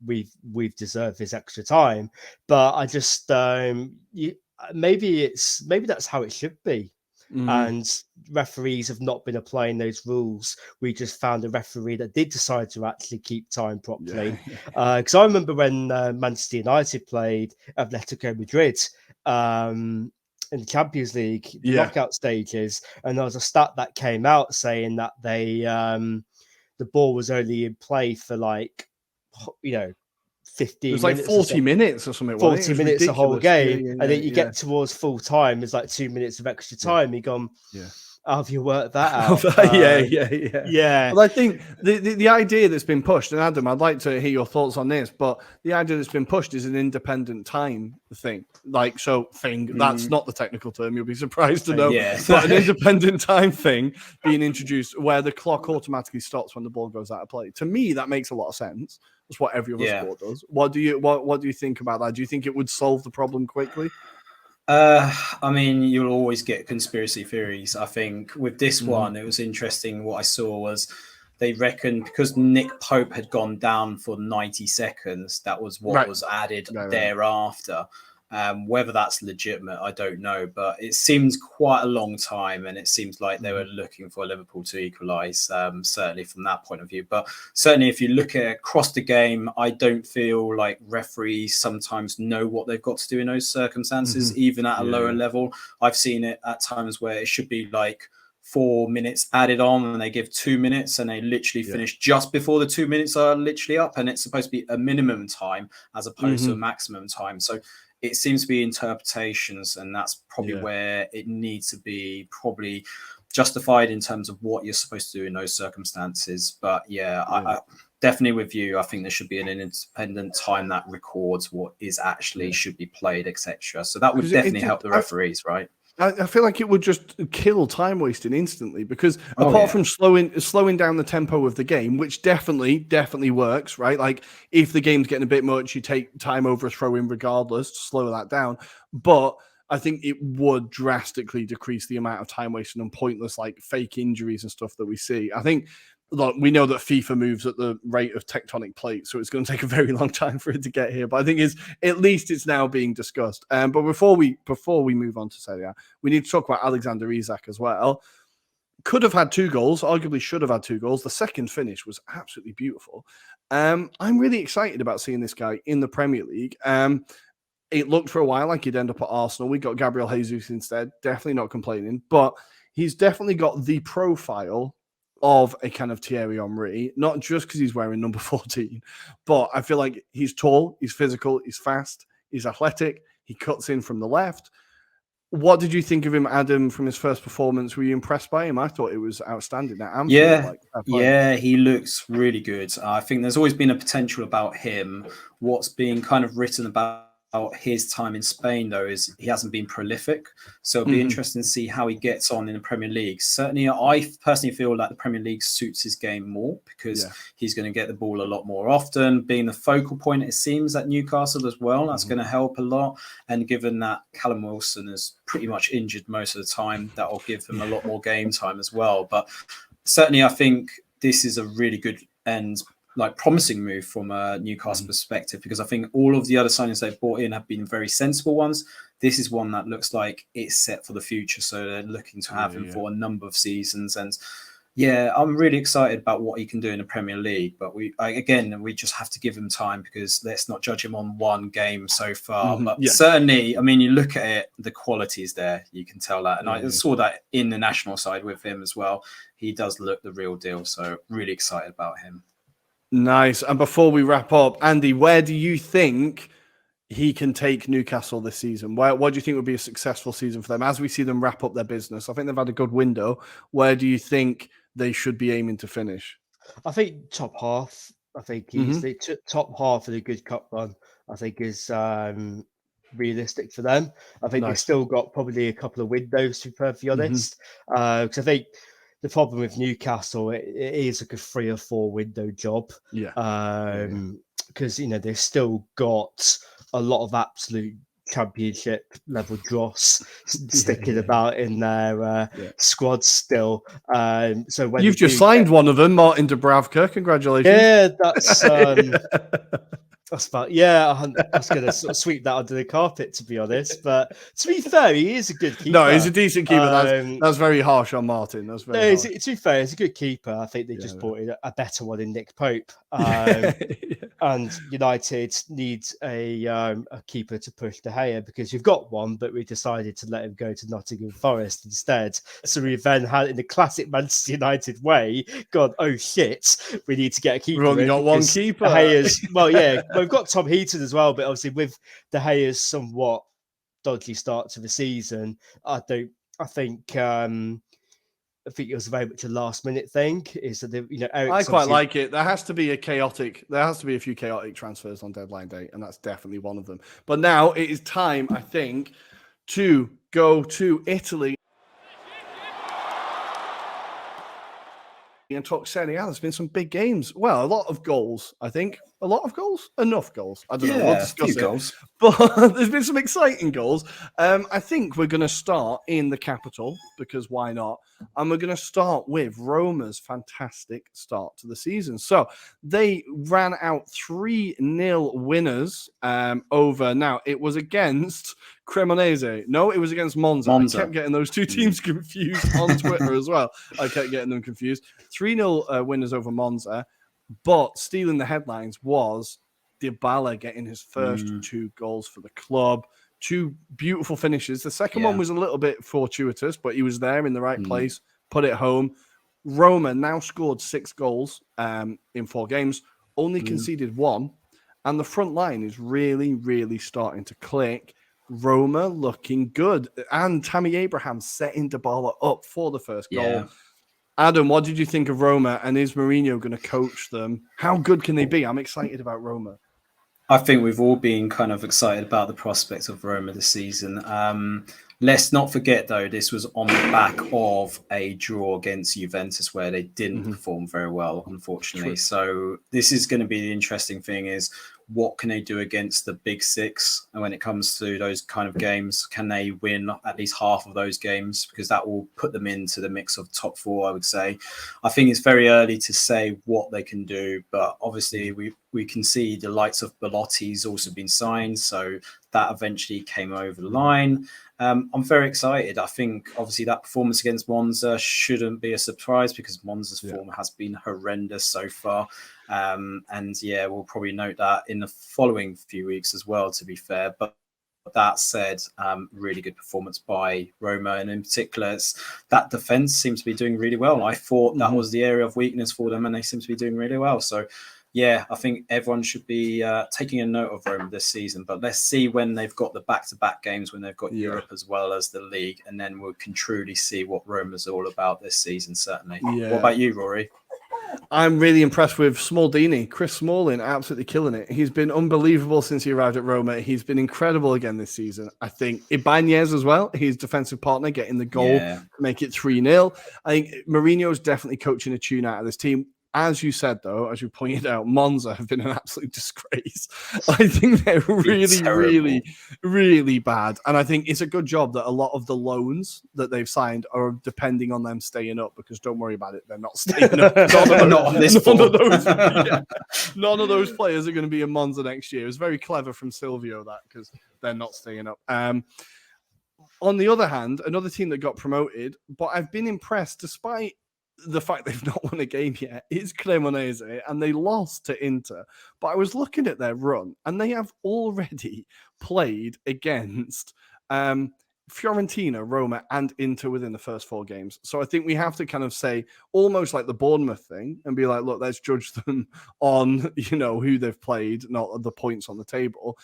we've deserved this extra time. But I just maybe that's how it should be. And referees have not been applying those rules. We just found a referee that did decide to actually keep time properly. Because I remember when Manchester United played Atletico Madrid in the Champions League knockout stages, and there was a stat that came out saying that they the ball was only in play for 15 It was like minutes 40 minutes or something. 40 minutes the whole game. Yeah, and then you get towards full time, there's like 2 minutes of extra time. You're gone, how have you worked that out? Yeah. But I think the idea that's been pushed, and Adam, I'd like to hear your thoughts on this, but the idea that's been pushed is an independent time thing. That's not the technical term, you'll be surprised to know. But an independent time thing being introduced where the clock automatically stops when the ball goes out of play. To me, that makes a lot of sense. That's what every other sport does. What do you think about that? Do you think it would solve the problem quickly? I mean, you'll always get conspiracy theories. I think with this one, it was interesting. What I saw was they reckoned because Nick Pope had gone down for 90 seconds, that was what was added thereafter. Whether that's legitimate, I don't know, but it seems quite a long time, and it seems like they were looking for Liverpool to equalise, certainly from that point of view. But certainly if you look at across the game, I don't feel like referees sometimes know what they've got to do in those circumstances, even at a lower level. I've seen it at times where it should be like 4 minutes added on and they give 2 minutes and they literally finish just before the 2 minutes are literally up, and it's supposed to be a minimum time as opposed to a maximum time. So it seems to be interpretations, and that's probably where it needs to be probably justified in terms of what you're supposed to do in those circumstances. But I definitely with you. I think there should be an independent time that records what is actually should be played, etc. So that would definitely help the referees, right? I feel like it would just kill time wasting instantly, because apart from slowing down the tempo of the game, which definitely works, right? Like if the game's getting a bit much, you take time over a throw in regardless to slow that down. But I think it would drastically decrease the amount of time wasted and pointless like fake injuries and stuff that we see. I think we know that FIFA moves at the rate of tectonic plates, so it's going to take a very long time for it to get here. But I think at least it's now being discussed. But before we move on to Serie A, we need to talk about Alexander Isak as well. Could have had 2 goals, arguably should have had 2 goals. The second finish was absolutely beautiful. I'm really excited about seeing this guy in the Premier League. It looked for a while like he'd end up at Arsenal. We got Gabriel Jesus instead. Definitely not complaining, but he's definitely got the profile of a kind of Thierry Henry, not just because he's wearing number 14, but I feel like he's tall, he's physical, he's fast, he's athletic, he cuts in from the left. What did you think of him, Adam, from his first performance? Were you impressed by him? I thought it was outstanding at Anfield. He looks really good. I think there's always been a potential about him. What's being kind of written about his time in Spain, though, is he hasn't been prolific. So it'll be interesting to see how he gets on in the Premier League. Certainly, I personally feel like the Premier League suits his game more because he's going to get the ball a lot more often. Being the focal point, it seems, at Newcastle as well, that's going to help a lot. And given that Callum Wilson is pretty much injured most of the time, that will give him a lot more game time as well. But certainly, I think this is a really good and promising move from a Newcastle perspective, because I think all of the other signings they've brought in have been very sensible ones. This is one that looks like it's set for the future. So they're looking to have him for a number of seasons. And I'm really excited about what he can do in the Premier League. But we just have to give him time, because let's not judge him on one game so far. But certainly, I mean, you look at it, the quality is there. You can tell that. And I saw that in the national side with him as well. He does look the real deal. So really excited about him. Nice. And before we wrap up, Andy, where do you think he can take Newcastle this season? What do you think would be a successful season for them as we see them wrap up their business? I think they've had a good window. Where do you think they should be aiming to finish? I think top half. I think he's the top half of the good cup run. I think is realistic for them. I think they've still got probably a couple of windows, to be perfectly honest. Because I think the problem with Newcastle, it is like a 3 or 4 window job. Because they've still got a lot of absolute championship level dross sticking about in their squad still. So when you've just signed one of them, Martin Dubravka, congratulations. Yeah, that's about, I was going to sort of sweep that under the carpet, to be honest. But to be fair, he is a good keeper. No, he's a decent keeper. That's very harsh on Martin. That's very harsh. To be fair, he's a good keeper. I think they just brought in a better one in Nick Pope. And United needs a keeper to push De Gea, because you've got one, but we decided to let him go to Nottingham Forest instead. So we then had, in the classic Manchester United way, gone, oh shit, we need to get a keeper. We've only got one keeper. De Gea's, we've got Tom Heaton as well, but obviously with De Gea's somewhat dodgy start to the season, I think it was very much a last minute thing. Is that I quite like it. There has to be a few chaotic transfers on deadline day, and that's definitely one of them. But now it is time, I think, to go to Italy and talk Serie A. There's been some big games. Well, a lot of goals, I think. A lot of goals? Enough goals. I don't know. We'll discuss it. Goals. But there's been some exciting goals. I think we're going to start in the capital, because why not? And we're going to start with Roma's fantastic start to the season. So they ran out 3-0 winners over. Now, it was against Cremonese. No, it was against Monza. I kept getting those two teams confused on Twitter as well. I kept getting them confused. 3-0 winners over Monza. But stealing the headlines was Dybala getting his first 2 goals for the club. 2 beautiful finishes. The second one was a little bit fortuitous, but he was there in the right place, put it home. Roma now scored 6 goals in 4 games, only conceded 1. And the front line is really, really starting to click. Roma looking good. And Tammy Abraham setting Dybala up for the first goal. Adam, what did you think of Roma, and is Mourinho going to coach them? How good can they be? I'm excited about Roma. I think we've all been kind of excited about the prospect of Roma this season. Let's not forget, though, this was on the back of a draw against Juventus where they didn't perform very well, unfortunately. True. So this is going to be the interesting thing is what can they do against the big 6? And when it comes to those kind of games, can they win at least half of those games? Because that will put them into the mix of top 4, I would say. I think it's very early to say what they can do, but obviously we can see the likes of Belotti's also been signed. So that eventually came over the line. I'm very excited. I think obviously that performance against Monza shouldn't be a surprise because Monza's form has been horrendous so far. And we'll probably note that in the following few weeks as well, to be fair. But that said, really good performance by Roma. And in particular, that defense seems to be doing really well. I thought that was the area of weakness for them, and they seem to be doing really well. So yeah, I think everyone should be taking a note of Roma this season. But let's see when they've got the back-to-back games, when they've got Europe as well as the league, and then we can truly see what Roma's all about this season, certainly. Yeah. What about you, Rory? I'm really impressed with Smaldini. Chris Smalling, absolutely killing it. He's been unbelievable since he arrived at Roma. He's been incredible again this season. I think Ibanez as well, his defensive partner, getting the goal to make it 3-0. I think Mourinho's definitely coaching a tune out of this team. As you said, though, as you pointed out, Monza have been an absolute disgrace. I think they're really, really bad. And I think it's a good job that a lot of the loans that they've signed are depending on them staying up, because don't worry about it, they're not staying up. None of those players are going to be in Monza next year. It's very clever from Silvio, that, because they're not staying up. On the other hand, another team that got promoted, but I've been impressed despite the fact they've not won a game yet, is Cremonese, and they lost to Inter. But I was looking at their run, and they have already played against Fiorentina, Roma, and Inter within the first 4 games. So I think we have to kind of say, almost like the Bournemouth thing, and be like, look, let's judge them on, who they've played, not the points on the table.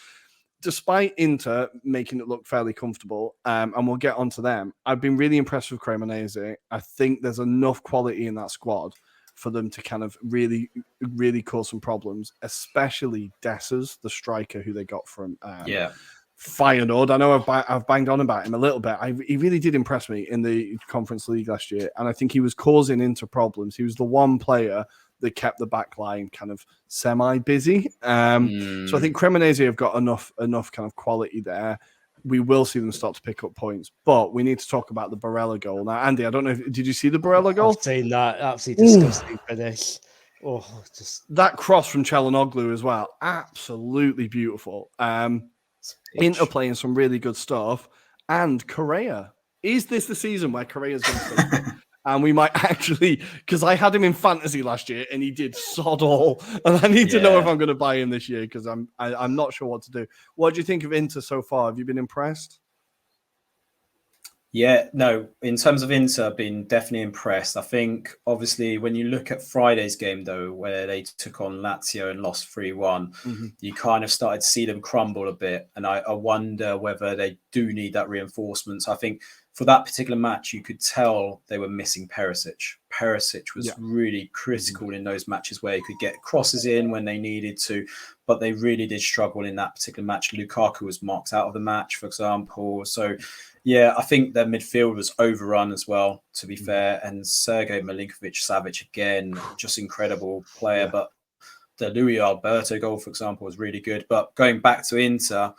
Despite Inter making it look fairly comfortable, and we'll get onto them, I've been really impressed with Cremonese. I think there's enough quality in that squad for them to kind of really, really cause some problems, especially Dessers, the striker who they got from Feyenoord. I know I've banged on about him a little bit. He really did impress me in the Conference League last year, and I think he was causing Inter problems. He was the one player that kept the back line kind of semi-busy. So I think Cremonese have got enough kind of quality there. We will see them start to pick up points, but we need to talk about the Barella goal. Now, Andy, I don't know did you see the Barella goal? I've seen that. Absolutely disgusting finish. That cross from Çalhanoğlu as well. Absolutely beautiful. Inter playing some really good stuff. And Correa. Is this the season where Correa's going to and we might actually, because I had him in fantasy last year and he did sod all, and I need to know if I'm going to buy him this year, because I'm not sure what to do. What do you think of Inter so far? Have you been impressed? Yeah, no, in terms of Inter, I've been definitely impressed. I think, obviously, when you look at Friday's game, though, where they took on Lazio and lost 3-1, you kind of started to see them crumble a bit. And I wonder whether they do need that reinforcement. So I think for that particular match, you could tell they were missing Perisic. Perisic was really critical in those matches where he could get crosses in when they needed to, but they really did struggle in that particular match. Lukaku was marked out of the match, for example. So, yeah, I think their midfield was overrun as well, to be fair. And Sergej Milinkovic-Savic, again, just incredible player. But the Luis Alberto goal, for example, was really good. But going back to Inter,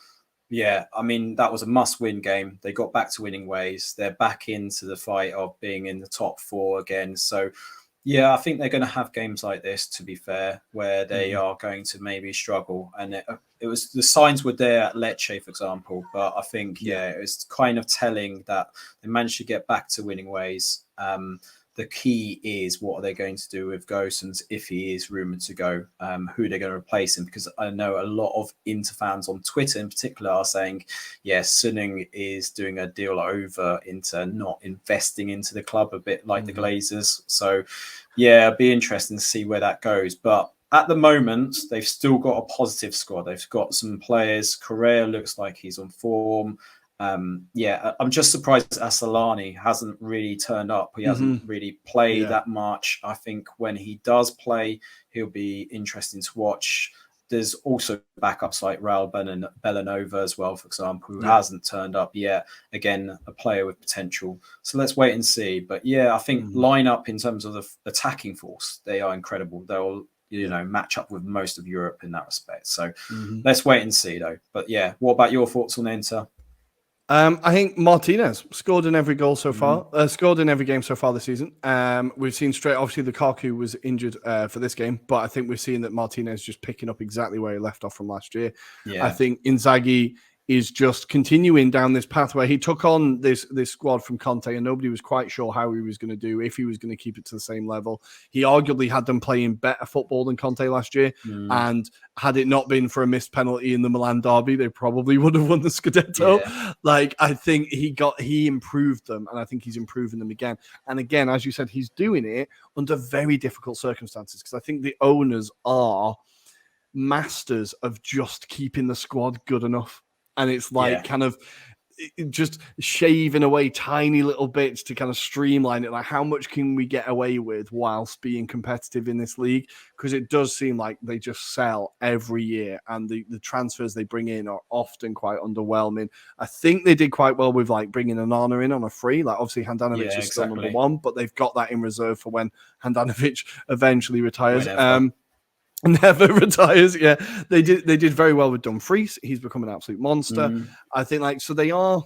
yeah, I mean, that was a must-win game. They got back to winning ways. They're back into the fight of being in the top four again. So, yeah, I think they're going to have games like this, to be fair, where they are going to maybe struggle. And it was, the signs were there at Lecce, for example. But I think, it was kind of telling that they managed to get back to winning ways. The key is, what are they going to do with Gosens if he is rumoured to go? Who are they going to replace him? Because I know a lot of Inter fans on Twitter in particular are saying, Suning is doing a deal over Inter, not investing into the club, a bit like the Glazers. So, yeah, it'd be interesting to see where that goes. But at the moment, they've still got a positive squad. They've got some players. Correa looks like he's on form. I'm just surprised Asalani hasn't really turned up. He hasn't really played that much. I think when he does play, he'll be interesting to watch. There's also backups like Raul Bellanova as well, for example, who hasn't turned up yet. Again, a player with potential. So let's wait and see. But I think line up in terms of the attacking force, they are incredible. They'll match up with most of Europe in that respect. So let's wait and see, though. But what about your thoughts on Inter? I think Martinez scored in every goal so far, scored in every game so far this season. We've seen obviously Lukaku was injured for this game, but I think we've seen that Martinez just picking up exactly where he left off from last year. Yeah. I think Inzaghi is just continuing down this path where he took on this squad from Conte and nobody was quite sure how he was going to do, if he was going to keep it to the same level. He arguably had them playing better football than Conte last year. And had it not been for a missed penalty in the Milan derby, they probably would have won the Scudetto. Yeah. I think he improved them, and I think he's improving them again. And again, as you said, he's doing it under very difficult circumstances, because I think the owners are masters of just keeping the squad good enough. And it's kind of just shaving away tiny little bits to kind of streamline it. Like, how much can we get away with whilst being competitive in this league? Because it does seem like they just sell every year, and the transfers they bring in are often quite underwhelming. I think they did quite well with bringing Onana in on a free. Obviously Handanovic is still number one, but they've got that in reserve for when Handanovic eventually retires. Never retires. Yeah, they did very well with Dumfries. He's become an absolute monster. I think so they are.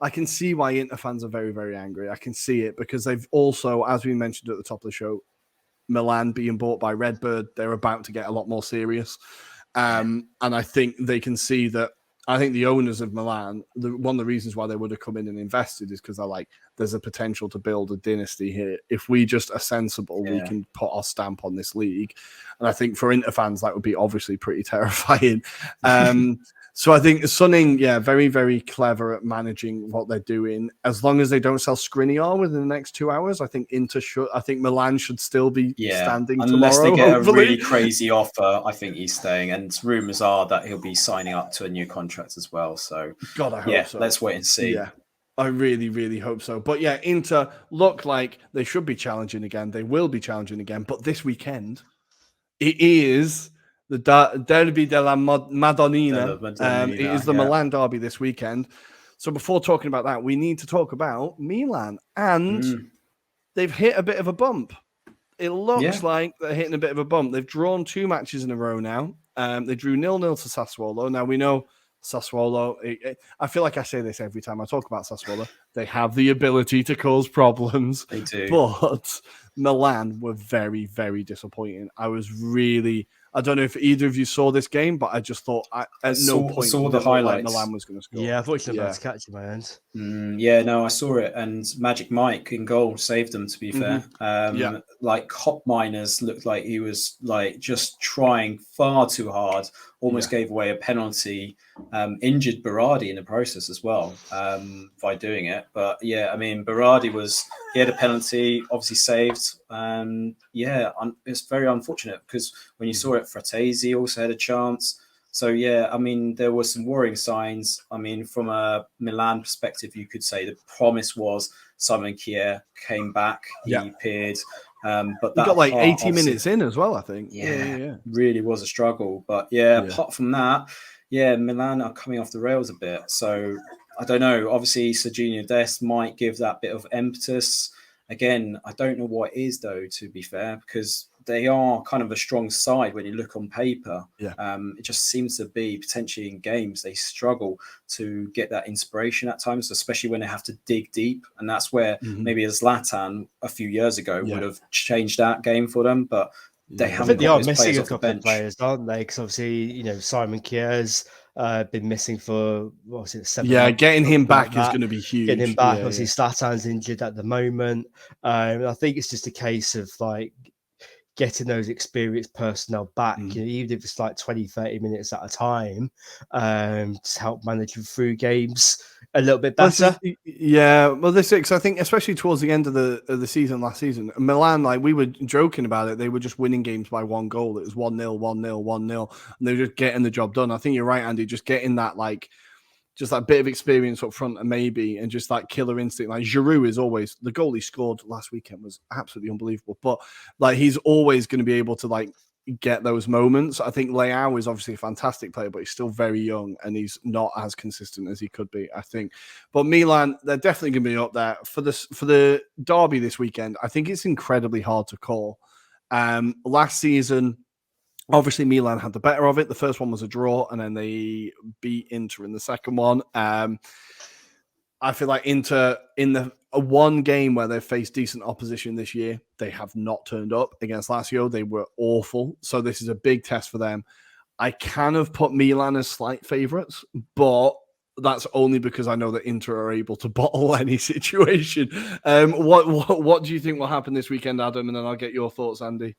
I can see why Inter fans are very, very angry. I can see it because they've also, as we mentioned at the top of the show, Milan being bought by Redbird, they're about to get a lot more serious. And I think they can see that. I think the owners of Milan, one of the reasons why they would have come in and invested is because they're there's a potential to build a dynasty here. If we just are sensible, we can put our stamp on this league. And I think for Inter fans, that would be obviously pretty terrifying. So I think Suning, very, very clever at managing what they're doing. As long as they don't sell Skriniar within the next 2 hours, I think Milan should still be standing unless tomorrow. They get hopefully. A really crazy offer, I think he's staying. And rumours are that he'll be signing up to a new contract as well. So, God, I hope so. Let's wait and see. Yeah. I really, really hope so. But Inter look like they should be challenging again. They will be challenging again. But this weekend, it is the Derby della Madonnina. It is the Milan derby this weekend. So before talking about that, we need to talk about Milan. And they've hit a bit of a bump. It looks like they're hitting a bit of a bump. They've drawn 2 matches in a row now. They drew 0-0 to Sassuolo. Now, we know Sassuolo, I feel like I say this every time I talk about Sassuolo. They have the ability to cause problems. They do. But Milan were very, very disappointing. I I don't know if either of you saw this game, but I just thought at no point saw did the it look like highlights. Milan was going to score. Yeah, I thought you were about to catch it, my hands. Yeah, no, I saw it, and Magic Mike in goal saved them. To be fair, like Hop Miners looked like he was like just trying far too hard. Almost gave away a penalty. Injured Berardi in the process as well by doing it. But yeah, I mean, Berardi he had a penalty, obviously saved. It's very unfortunate because when you saw it, Fratesi also had a chance. So, yeah, I mean, there were some worrying signs. I mean, from a Milan perspective, you could say the promise was Simon Kjær came back, he appeared. But he got like 80 minutes in as well, I think. Yeah, really was a struggle. But, apart from that, Milan are coming off the rails a bit. So, I don't know. Obviously, Sergiño Dest might give that bit of impetus. Again, I don't know what it is, though, to be fair, because they are kind of a strong side when you look on paper. It just seems to be potentially in games they struggle to get that inspiration at times, especially when they have to dig deep. And that's where maybe a Zlatan a few years ago would have changed that game for them. But they haven't. They are missing a couple of players, aren't they? Because obviously, Simon Kjær's been missing for 7 months. Getting him back is going to be huge. Getting him back, obviously, Zlatan's injured at the moment. I think it's just a case of like getting those experienced personnel back, even if it's like 20, 30 minutes at a time, to help manage you through games a little bit better. Because I think especially towards the end of the season last season, Milan, like we were joking about it, they were just winning games by 1 goal. It was 1-0, 1-0, 1-0, and they were just getting the job done. I think you're right, Andy, just getting that just that bit of experience up front and just that killer instinct. Like Giroud is always, the goal he scored last weekend was absolutely unbelievable, but like he's always going to be able to like get those moments. I think Leao is obviously a fantastic player, but he's still very young and he's not as consistent as he could be, I think. But Milan, they're definitely going to be up there for the derby this weekend. I think it's incredibly hard to call. Last season, obviously, Milan had the better of it. The first one was a draw, and then they beat Inter in the second one. I feel like Inter, in the one game where they've faced decent opposition this year, they have not turned up. Against Lazio, they were awful. So this is a big test for them. I kind of put Milan as slight favourites, but that's only because I know that Inter are able to bottle any situation. What do you think will happen this weekend, Adam? And then I'll get your thoughts, Andy.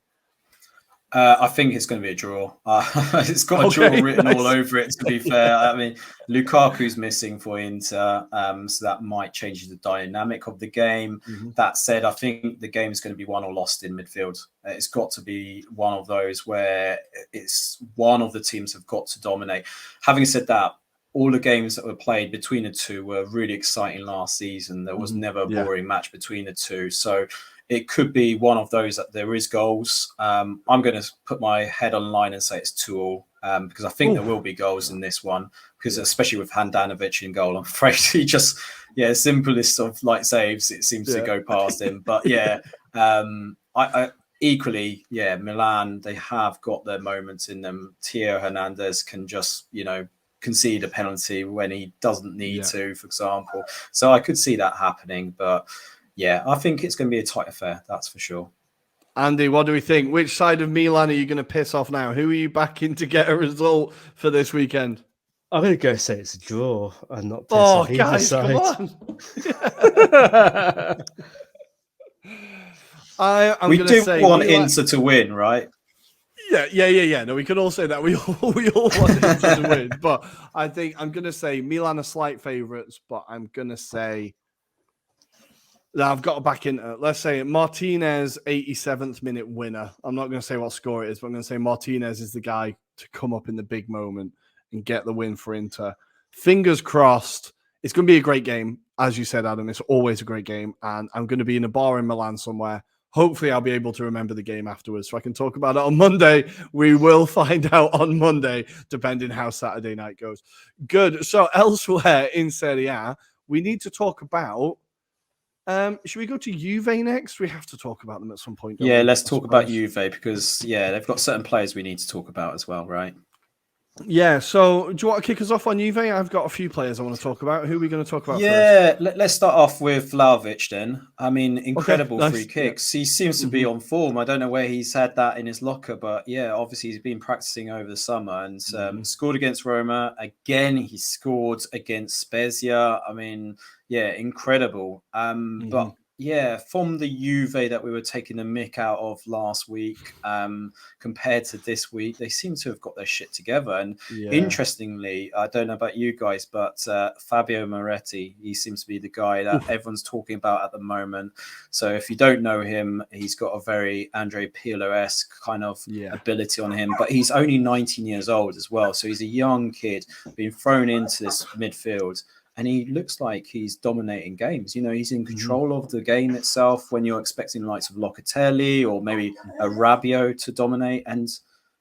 I think it's going to be a draw. It's got a draw written all over it, to be fair. I mean, Lukaku's missing for Inter, so that might change the dynamic of the game. That said, I think the game is going to be won or lost in midfield. It's got to be one of those where it's one of the teams have got to dominate. Having said that, all the games that were played between the two were really exciting last season. There was never a boring match between the two. So it could be one of those that there is goals. I'm going to put my head on the line and say it's 2-2 because I think there will be goals in this one. Because especially with Handanovic in goal, I'm afraid he just, simplest of like saves, it seems to go past him. But I equally, Milan, they have got their moments in them. Theo Hernandez can just, concede a penalty when he doesn't need to, for example. So I could see that happening, but I think it's going to be a tight affair, that's for sure. Andy, what do we think? Which side of Milan are you going to piss off now? Who are you backing to get a result for this weekend? I'm going to go say it's a draw and not piss off either side. Come on. We do want Inter to win, right? Yeah. No, we can all say that. We all want Inter to win. But I think I'm going to say Milan are slight favourites, but I'm going to say that I've got to back in. Let's say Martinez, 87th minute winner. I'm not going to say what score it is, but I'm going to say Martinez is the guy to come up in the big moment and get the win for Inter. Fingers crossed. It's going to be a great game. As you said, Adam, it's always a great game. And I'm going to be in a bar in Milan somewhere. Hopefully, I'll be able to remember the game afterwards so I can talk about it on Monday. We will find out on Monday, depending how Saturday night goes. Good. So elsewhere in Serie A, we need to talk about... should we go to Juve next? We have to talk about them at some point. Let's talk about Juve because, they've got certain players we need to talk about as well, right? Yeah, so do you want to kick us off on Juve? I've got a few players I want to talk about. Who are we going to talk about first? Yeah, let's start off with Vlahovic then. I mean, Okay, incredible nice. free kicks. He seems to be on form. I don't know where he's had that in his locker, but yeah, obviously he's been practicing over the summer and scored against Roma. Again, he scored against Spezia. I mean, yeah, incredible. But yeah, from the Juve that we were taking the mick out of last week, compared to this week, they seem to have got their shit together. And interestingly, I don't know about you guys, but Fabio Morreti, he seems to be the guy that everyone's talking about at the moment. So if you don't know him, he's got a very Andre Pirlo-esque kind of ability on him, but he's only 19 years old as well. So he's a young kid being thrown into this midfield. And he looks like he's dominating games. You know, he's in control of the game itself when you're expecting the likes of Locatelli or maybe a Rabiot to dominate. And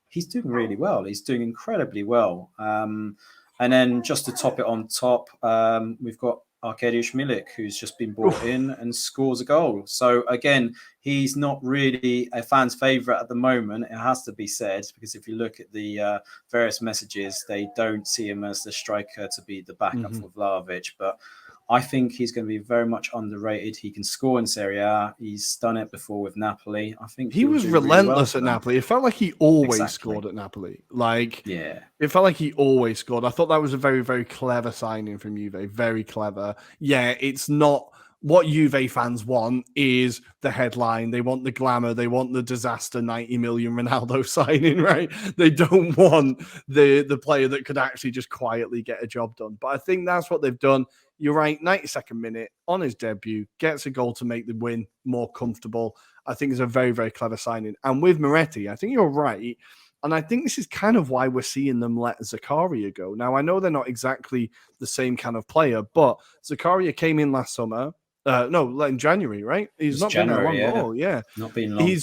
he's doing really well. He's doing incredibly well. And then just to top it on top, we've got Arkadiusz Milik, who's just been brought in and scores a goal. So again, he's not really a fan's favourite at the moment. It has to be said, because if you look at the various messages, they don't see him as the striker to be the backup for Vlahovic. But I think he's going to be very much underrated. He can score in Serie A. He's done it before with Napoli. I think he was relentless at Napoli. It felt like he always scored at Napoli. It felt like he always scored. I thought that was a very, very clever signing from Juve. Very clever. Yeah, it's not what Juve fans want is the headline. They want the glamour. They want the disaster 90 million Ronaldo signing, right? They don't want the player that could actually just quietly get a job done. But I think that's what they've done. You're right, 92nd minute on his debut, gets a goal to make the win more comfortable. I think it's a very, very clever signing. And with Morreti, I think you're right. And I think this is kind of why we're seeing them let Zakaria go. Now, I know they're not exactly the same kind of player, but Zakaria came in last summer. In January, right? He's not been there long at all. Yeah. Not been long.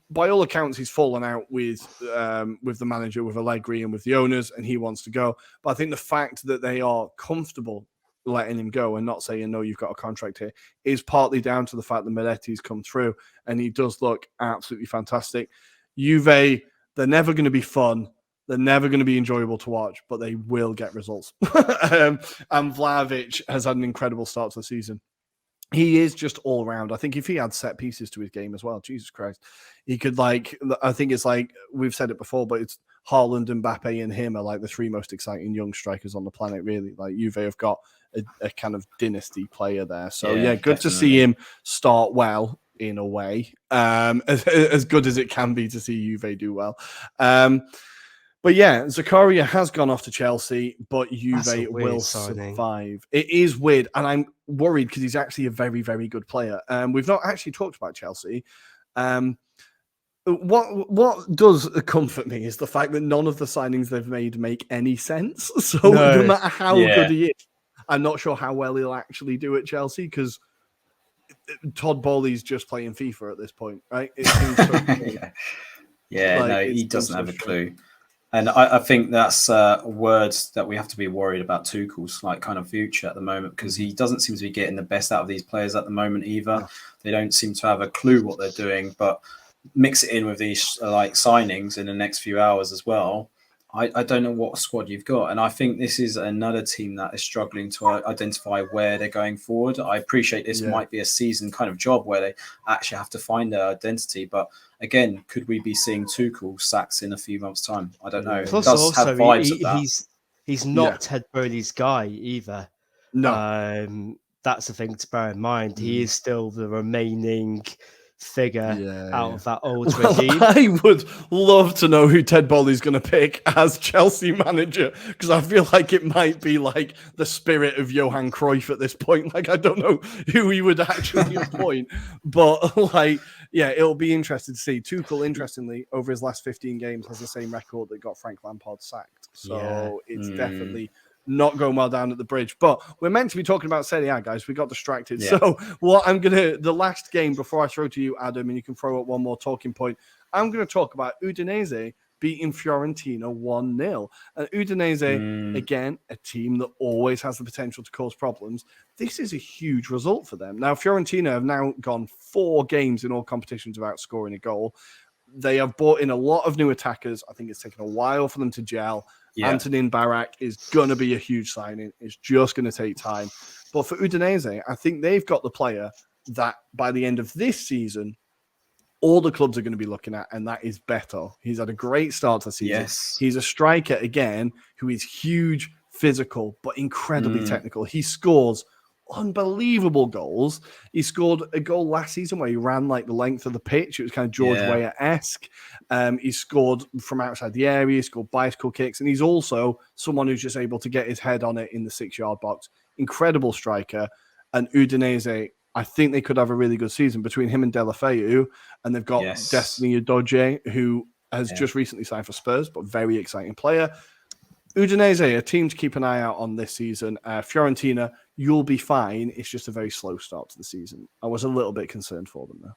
By all accounts, he's fallen out with the manager, with Allegri and with the owners, and he wants to go. But I think the fact that they are comfortable letting him go and not saying, no, you've got a contract here, is partly down to the fact that Moreti's come through, and he does look absolutely fantastic. Juve, they're never going to be fun. They're never going to be enjoyable to watch, but they will get results. And Vlahovic has had an incredible start to the season. He is just all around. I think if he had set pieces to his game as well, Jesus Christ, he could I think it's like, we've said it before, but it's Haaland, Mbappe and him are like the three most exciting young strikers on the planet, really. Like Juve have got a kind of dynasty player there. So yeah, good to see him start well in a way. As good as it can be to see Juve do well. But yeah, Zakaria has gone off to Chelsea, but Juve will survive. It is weird, and I'm worried because he's actually a very, very good player. We've not actually talked about Chelsea. What does comfort me is the fact that none of the signings they've made make any sense. So no matter how good he is, I'm not sure how well he'll actually do at Chelsea, because Todd Bowley's just playing FIFA at this point, right? It seems so he doesn't have a clue. And I think that's words that we have to be worried about Tuchel's kind of future at the moment, because he doesn't seem to be getting the best out of these players at the moment either. No. They don't seem to have a clue what they're doing, but mix it in with these signings in the next few hours as well. I don't know what squad you've got. And I think this is another team that is struggling to identify where they're going forward. I appreciate this might be a season kind of job where they actually have to find their identity. But again, could we be seeing Tuchel sacks in a few months' time? I don't know. Plus, also, he's not Ted Bowley's guy either. No. That's the thing to bear in mind. He is still the remaining figure out of that old regime. I would love to know who Ted Bowley's going to pick as Chelsea manager, because I feel like it might be like the spirit of Johan Cruyff at this point. Like, I don't know who he would actually appoint, but it'll be interesting to see. Tuchel, interestingly, over his last 15 games, has the same record that got Frank Lampard sacked. So it's definitely not going well down at the bridge. But we're meant to be talking about Serie A, guys. We got distracted. Yeah. So the last game before I throw to you, Adam, and you can throw up one more talking point, I'm going to talk about Udinese beating Fiorentina 1-0. And Udinese, again, a team that always has the potential to cause problems. This is a huge result for them. Now, Fiorentina have now gone 4 games in all competitions without scoring a goal. They have brought in a lot of new attackers. I think it's taken a while for them to gel. Yeah. Antonin Barak is going to be a huge signing. It's just going to take time. But for Udinese, I think they've got the player that by the end of this season, all the clubs are going to be looking at, and that is Beto. He's had a great start to the season. Yes. He's a striker, again, who is huge, physical, but incredibly technical. He scores unbelievable goals. He scored a goal last season where he ran like the length of the pitch. It was kind of George Weah-esque. He scored from outside the area. He scored bicycle kicks. And he's also someone who's just able to get his head on it in the 6-yard box. Incredible striker. And Udinese, I think they could have a really good season between him and Deulofeu. And they've got Destiny Udogie, who has just recently signed for Spurs, but very exciting player. Udinese, a team to keep an eye out on this season. Fiorentina, you'll be fine. It's just a very slow start to the season. I was a little bit concerned for them, though.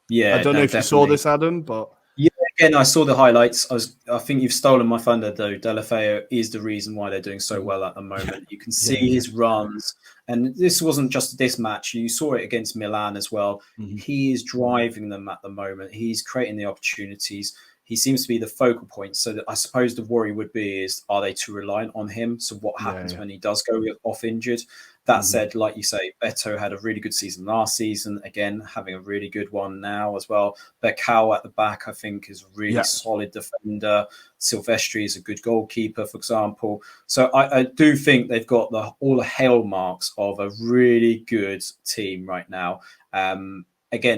Yeah, I don't know if you saw this, Adam, but... Yeah, again, I saw the highlights. I think you've stolen my thunder, though. Deulofeu is the reason why they're doing so well at the moment. You can see his runs. And this wasn't just this match. You saw it against Milan as well. He is driving them at the moment. He's creating the opportunities. He seems to be the focal point. So that I suppose the worry would be is, are they too reliant on him? So what happens when he does go off injured? That said, like you say, Beto had a really good season last season. Again, having a really good one now as well. Becao at the back, I think, is a really solid defender. Silvestri is a good goalkeeper, for example. So I do think they've got all the hallmarks of a really good team right now. Again,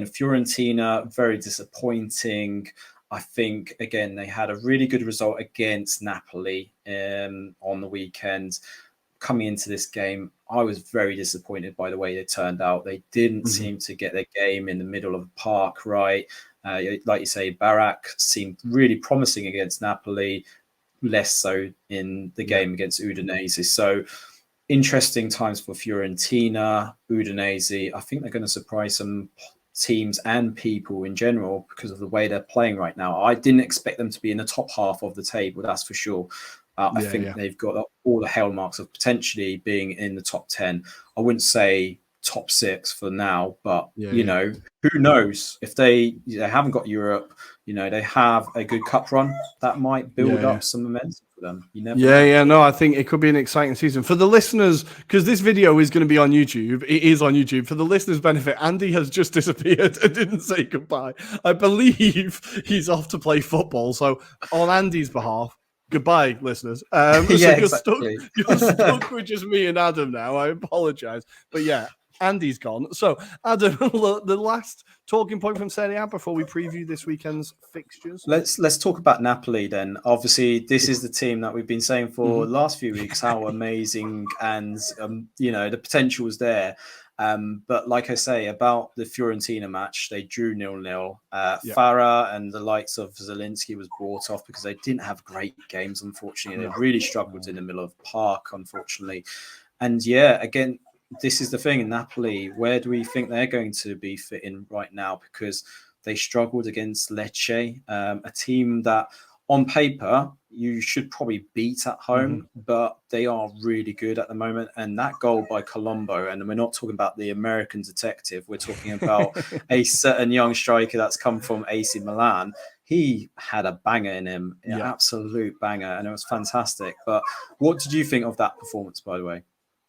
Fiorentina, very disappointing. I think, again, they had a really good result against Napoli on the weekend. Coming into this game, I was very disappointed by the way they turned out. They didn't seem to get their game in the middle of the park right. Like you say, Barak seemed really promising against Napoli, less so in the game against Udinese. So interesting times for Fiorentina, Udinese. I think they're going to surprise some teams and people in general because of the way they're playing right now. I didn't expect them to be in the top half of the table, that's for sure. I think they've got all the hallmarks of potentially being in the top 10. I wouldn't say top 6 for now, but you know, who knows if they haven't got Europe, you know, they have a good cup run that might build up some momentum for them. You never know. No, I think it could be an exciting season for the listeners, because this video is going to be on YouTube. It is on YouTube. For the listeners' benefit, Andy has just disappeared and didn't say goodbye. I believe he's off to play football. So on Andy's behalf, goodbye, listeners. So you're stuck with just me and Adam now. I apologize. But yeah, Andy's gone. So, Adam, the last talking point from Serie A before we preview this weekend's fixtures. Let's talk about Napoli then. Obviously, this is the team that we've been saying for the last few weeks, how amazing and, you know, the potential is there. But like I say, about the Fiorentina match, they drew 0-0. Farah and the likes of Zielinski was brought off because they didn't have great games, unfortunately. They really struggled in the middle of the park, unfortunately. And yeah, again, this is the thing in Napoli. Where do we think they're going to be fitting right now? Because they struggled against Lecce, a team that on paper you should probably beat at home, but they are really good at the moment. And that goal by Colombo, and we're not talking about the American detective, we're talking about a certain young striker that's come from AC Milan. He had a banger in him, an absolute banger, and it was fantastic. But what did you think of that performance, by the way?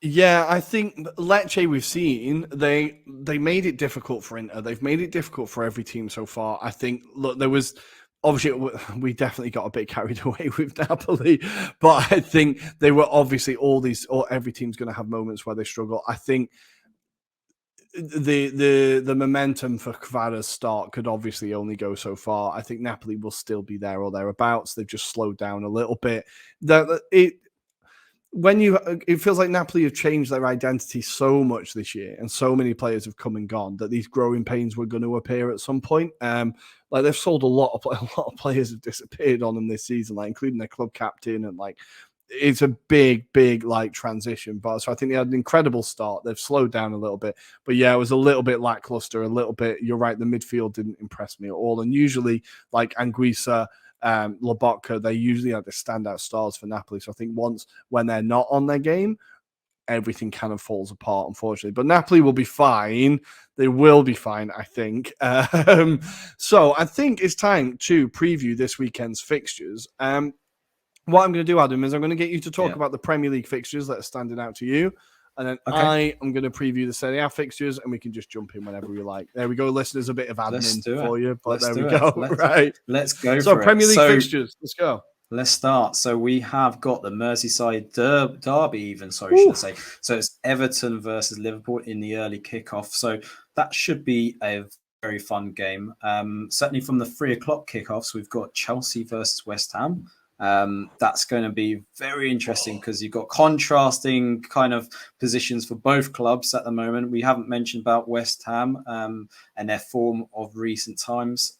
Yeah, I think Lecce we've seen, they made it difficult for Inter. They've made it difficult for every team so far. I think, look, there was, obviously, we definitely got a bit carried away with Napoli, but I think they were obviously every team's going to have moments where they struggle. I think the momentum for Kvara's start could obviously only go so far. I think Napoli will still be there or thereabouts. They've just slowed down a little bit. It feels like Napoli have changed their identity so much this year, and so many players have come and gone that these growing pains were going to appear at some point. Like they've sold a lot of players have disappeared on them this season, like including their club captain, and like it's a big like transition. But so I think they had an incredible start. They've slowed down a little bit, but yeah, it was a little bit lackluster. A little bit. You're right. The midfield didn't impress me at all, and usually like Anguissa, Lobotka, they usually are the standout stars for Napoli. So I think when they're not on their game, everything kind of falls apart, unfortunately. But Napoli will be fine. They will be fine, I think. So I think it's time to preview this weekend's fixtures. What I'm going to do, Adam, is I'm going to get you to talk about the Premier League fixtures that are standing out to you. And then I am going to preview the Serie A fixtures, and we can just jump in whenever we like. There we go, listeners. A bit of admin for you, but there we go. Let's go. So Premier League fixtures. Let's go. Let's start. So we have got the Merseyside derby, even. Sorry, should I say? So it's Everton versus Liverpool in the early kickoff. So that should be a very fun game. Certainly from the 3:00 kickoffs, we've got Chelsea versus West Ham. That's going to be very interesting because you've got contrasting kind of positions for both clubs at the moment. We haven't mentioned about West Ham and their form of recent times.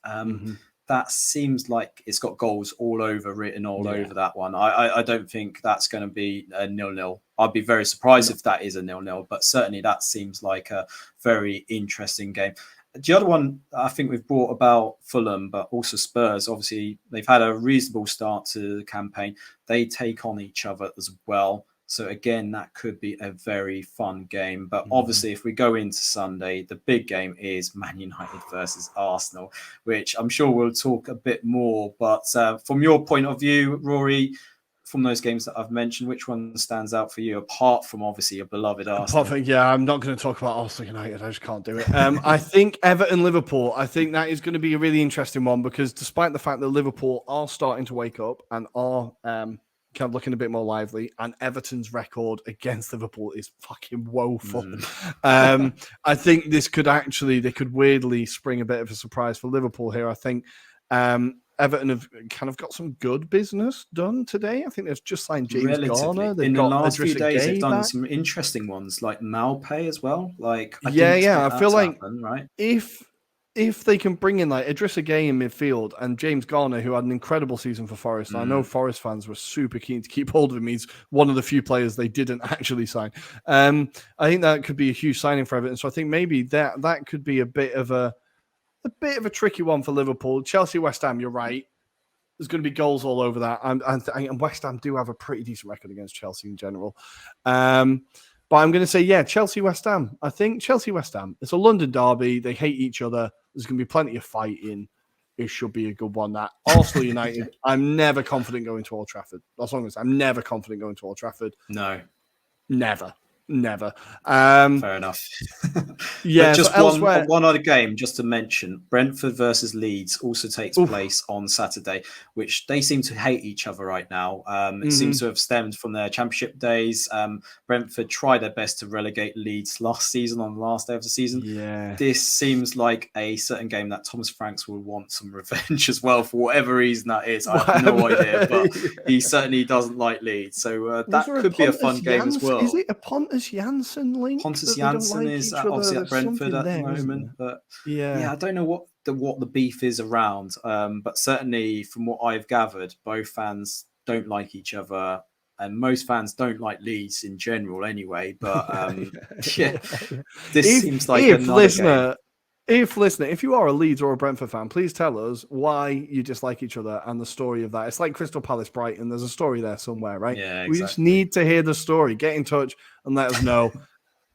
That seems like it's got goals written all over that one. I don't think that's going to be a 0-0. I'd be very surprised if that is a 0-0, but certainly that seems like a very interesting game. The other one I think we've brought about Fulham, but also Spurs. Obviously, they've had a reasonable start to the campaign. They take on each other as well. So again, that could be a very fun game. But obviously, if we go into Sunday, the big game is Man United versus Arsenal, which I'm sure we'll talk a bit more. But from your point of view, Rory, from those games that I've mentioned, which one stands out for you, apart from obviously your beloved Arsenal? I'm not going to talk about Arsenal United. I just can't do it. I think Everton-Liverpool, I think that is going to be a really interesting one because despite the fact that Liverpool are starting to wake up and are kind of looking a bit more lively, and Everton's record against Liverpool is fucking woeful. I think they could weirdly spring a bit of a surprise for Liverpool here. I think Everton have kind of got some good business done today. I think they've just signed James Garner. In the last few days, they've done some interesting ones, like Malpay as well. I feel like happen, right? If they can bring in like Idrissa Gueye in midfield and James Garner, who had an incredible season for Forest. I know Forest fans were super keen to keep hold of him. He's one of the few players they didn't actually sign. I think that could be a huge signing for Everton. So I think maybe that could be a bit of a tricky one for Liverpool. Chelsea, West Ham, you're right. There's going to be goals all over that. And West Ham do have a pretty decent record against Chelsea in general. But I'm going to say, Chelsea, West Ham. I think Chelsea, West Ham. It's a London derby. They hate each other. There's going to be plenty of fighting. It should be a good one. That Arsenal United, I'm never confident going to Old Trafford. That's long as I'm never confident going to Old Trafford. No. Never. Fair enough. Yeah, just one other game just to mention. Brentford versus Leeds also takes place on Saturday, which they seem to hate each other right now. It seems to have stemmed from their championship days. Brentford tried their best to relegate Leeds last season on the last day of the season. Yeah, this seems like a certain game that Thomas Franks will want some revenge as well for whatever reason that is. I have no idea, but he certainly doesn't like Leeds, so that could be a fun game as well. Is it a Pontus Janssen link? Pontus Janssen is obviously at Brentford at the moment, but I don't know what the beef is around. But certainly, from what I've gathered, both fans don't like each other, and most fans don't like Leeds in general, anyway. But this seems like another game. If you are a Leeds or a Brentford fan, please tell us why you dislike each other and the story of that. It's like Crystal Palace Brighton. There's a story there somewhere, right? Yeah, exactly. We just need to hear the story. Get in touch and let us know.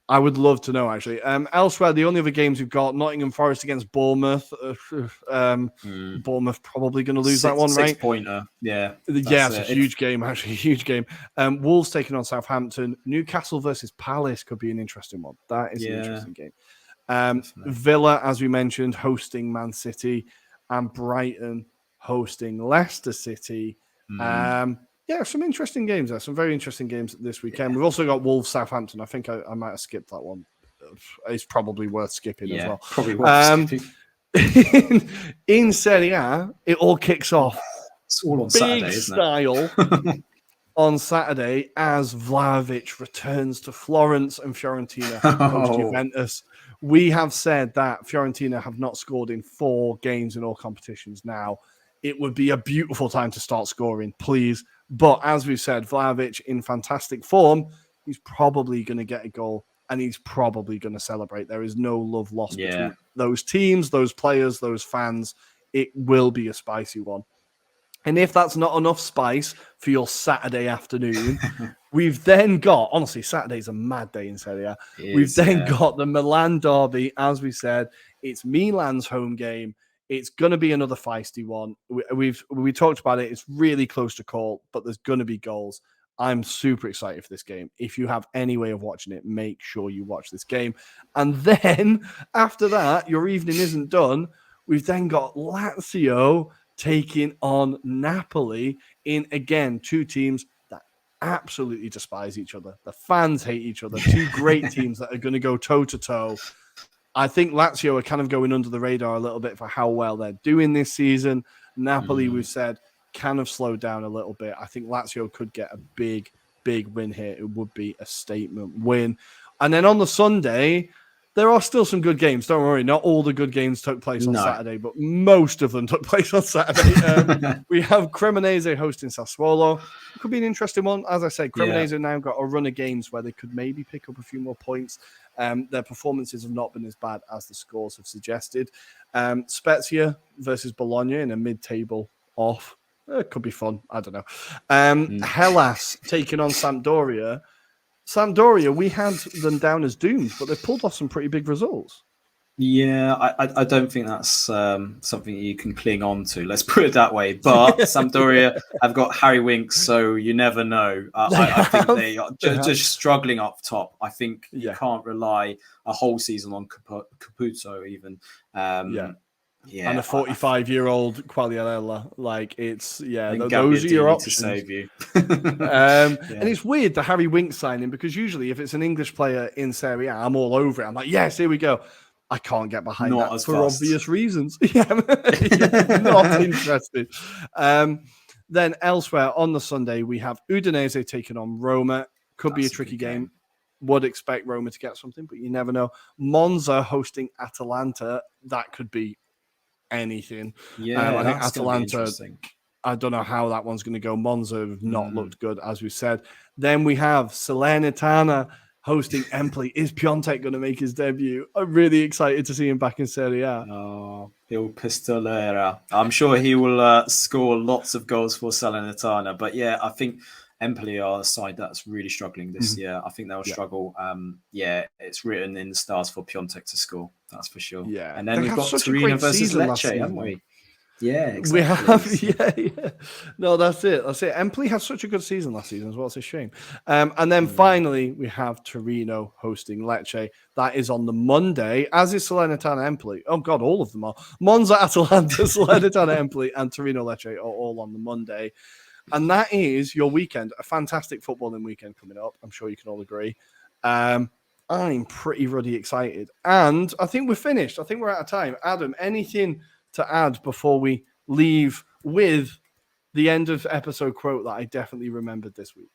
I would love to know, actually. Elsewhere, the only other games we've got, Nottingham Forest against Bournemouth. Bournemouth probably going to lose that one, right? 6-pointer. Yeah. It's a huge game, actually. A huge game. Wolves taking on Southampton. Newcastle versus Palace could be an interesting one. That is an interesting game. Villa, as we mentioned, hosting Man City, and Brighton hosting Leicester City. Some interesting games there. Some very interesting games this weekend. We've also got Wolves Southampton. I think I might have skipped that one. It's probably worth skipping as well. Probably worth skipping. In Serie A, it all kicks off. It's all on big Saturday, isn't style it? On Saturday as Vlahovic returns to Florence and Fiorentina host Juventus. We have said that Fiorentina have not scored in 4 games in all competitions now. It would be a beautiful time to start scoring, please. But as we've said, Vlahovic in fantastic form, he's probably going to get a goal and he's probably going to celebrate. There is no love lost between those teams, those players, those fans. It will be a spicy one. And if that's not enough spice for your Saturday afternoon, we've then got, honestly, Saturday's a mad day in Serie A. We've then got the Milan derby, as we said. It's Milan's home game. It's going to be another feisty one. We talked about it. It's really close to call, but there's going to be goals. I'm super excited for this game. If you have any way of watching it, make sure you watch this game. And then after that, your evening isn't done. We've then got Lazio taking on Napoli in, again, two teams that absolutely despise each other. The fans hate each other. Two great teams that are going to go toe-to-toe. I think Lazio are kind of going under the radar a little bit for how well they're doing this season. Napoli, we've said, kind of slowed down a little bit. I think Lazio could get a big, big win here. It would be a statement win. And then on the Sunday, there are still some good games. Don't worry, not all the good games took place on Saturday, but most of them took place on Saturday. We have Cremonese hosting Sassuolo. It could be an interesting one. As I said, Cremonese now got a run of games where they could maybe pick up a few more points. Their performances have not been as bad as the scores have suggested. Spezia versus Bologna in a mid-table off. It could be fun. I don't know. Hellas taking on Sampdoria. Sampdoria, we had them down as doomed, but they pulled off some pretty big results. Yeah, I don't think that's something you can cling on to. Let's put it that way. But Sampdoria have got Harry Winks, so you never know. I think they are just struggling up top. I think you can't rely a whole season on Caputo even. And a 45-year-old Quagliarella. Like, it's, those are your options. To save you. And it's weird, the Harry Winks signing, because usually if it's an English player in Serie A, I'm all over it. I'm like, yes, here we go. I can't get behind that for obvious reasons. Not interested. Then elsewhere on the Sunday, we have Udinese taking on Roma. Could be a tricky game. Would expect Roma to get something, but you never know. Monza hosting Atalanta. That could be anything. I think Atalanta, I don't know how that one's going to go. Monza have not looked good, as we said. Then we have Salernitana hosting Empoli. Is Piontek going to make his debut? I'm really excited to see him back in Serie A. Oh, Il Pistolera. I'm sure he will score lots of goals for Salernitana. But I think Empoli are a side that's really struggling this year. I think they'll struggle. It's written in the stars for Piontek to score. That's for sure. Yeah, and then we've got Torino versus Lecce, haven't we? Yeah, exactly. We have. No, that's it. Empoli had such a good season last season as well. It's a shame. And then finally, we have Torino hosting Lecce. That is on the Monday, as is Salernitana Empoli. Oh, God, all of them are. Monza, Atalanta, Salernitana Empoli, and Torino Lecce are all on the Monday. And that is your weekend. A fantastic footballing weekend coming up. I'm sure you can all agree. I'm pretty ruddy excited. And I think we're finished. I think we're out of time. Adam, anything to add before we leave with the end of episode quote that I definitely remembered this week?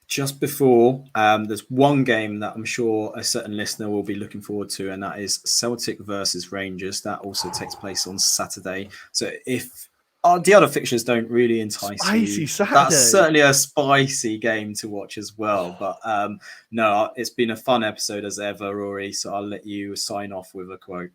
Just before, there's one game that I'm sure a certain listener will be looking forward to, and that is Celtic versus Rangers. That also takes place on Saturday. So if the other fixtures don't really entice you, Saturday. That's certainly a spicy game to watch as well. But no, it's been a fun episode as ever, Rory. So I'll let you sign off with a quote.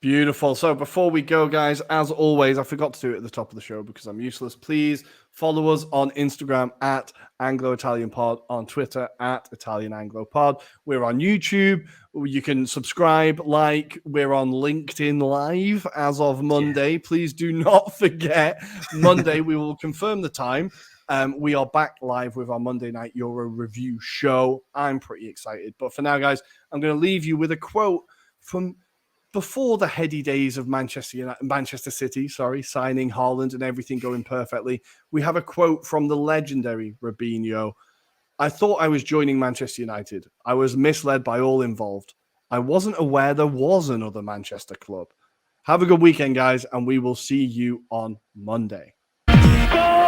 Beautiful. So before we go, guys, as always, I forgot to do it at the top of the show because I'm useless. Please follow us on Instagram at Anglo-Italian Pod, on Twitter at Italian Anglo Pod. We're on YouTube. You can subscribe, like. We're on LinkedIn Live as of Monday. Yeah. Please do not forget, Monday we will confirm the time. We are back live with our Monday Night Euro review show. I'm pretty excited. But for now, guys, I'm going to leave you with a quote from before the heady days of Manchester City, signing Haaland and everything going perfectly. We have a quote from the legendary Robinho. I thought I was joining Manchester United. I was misled by all involved. I wasn't aware there was another Manchester club. Have a good weekend, guys, and we will see you on Monday. Golazo!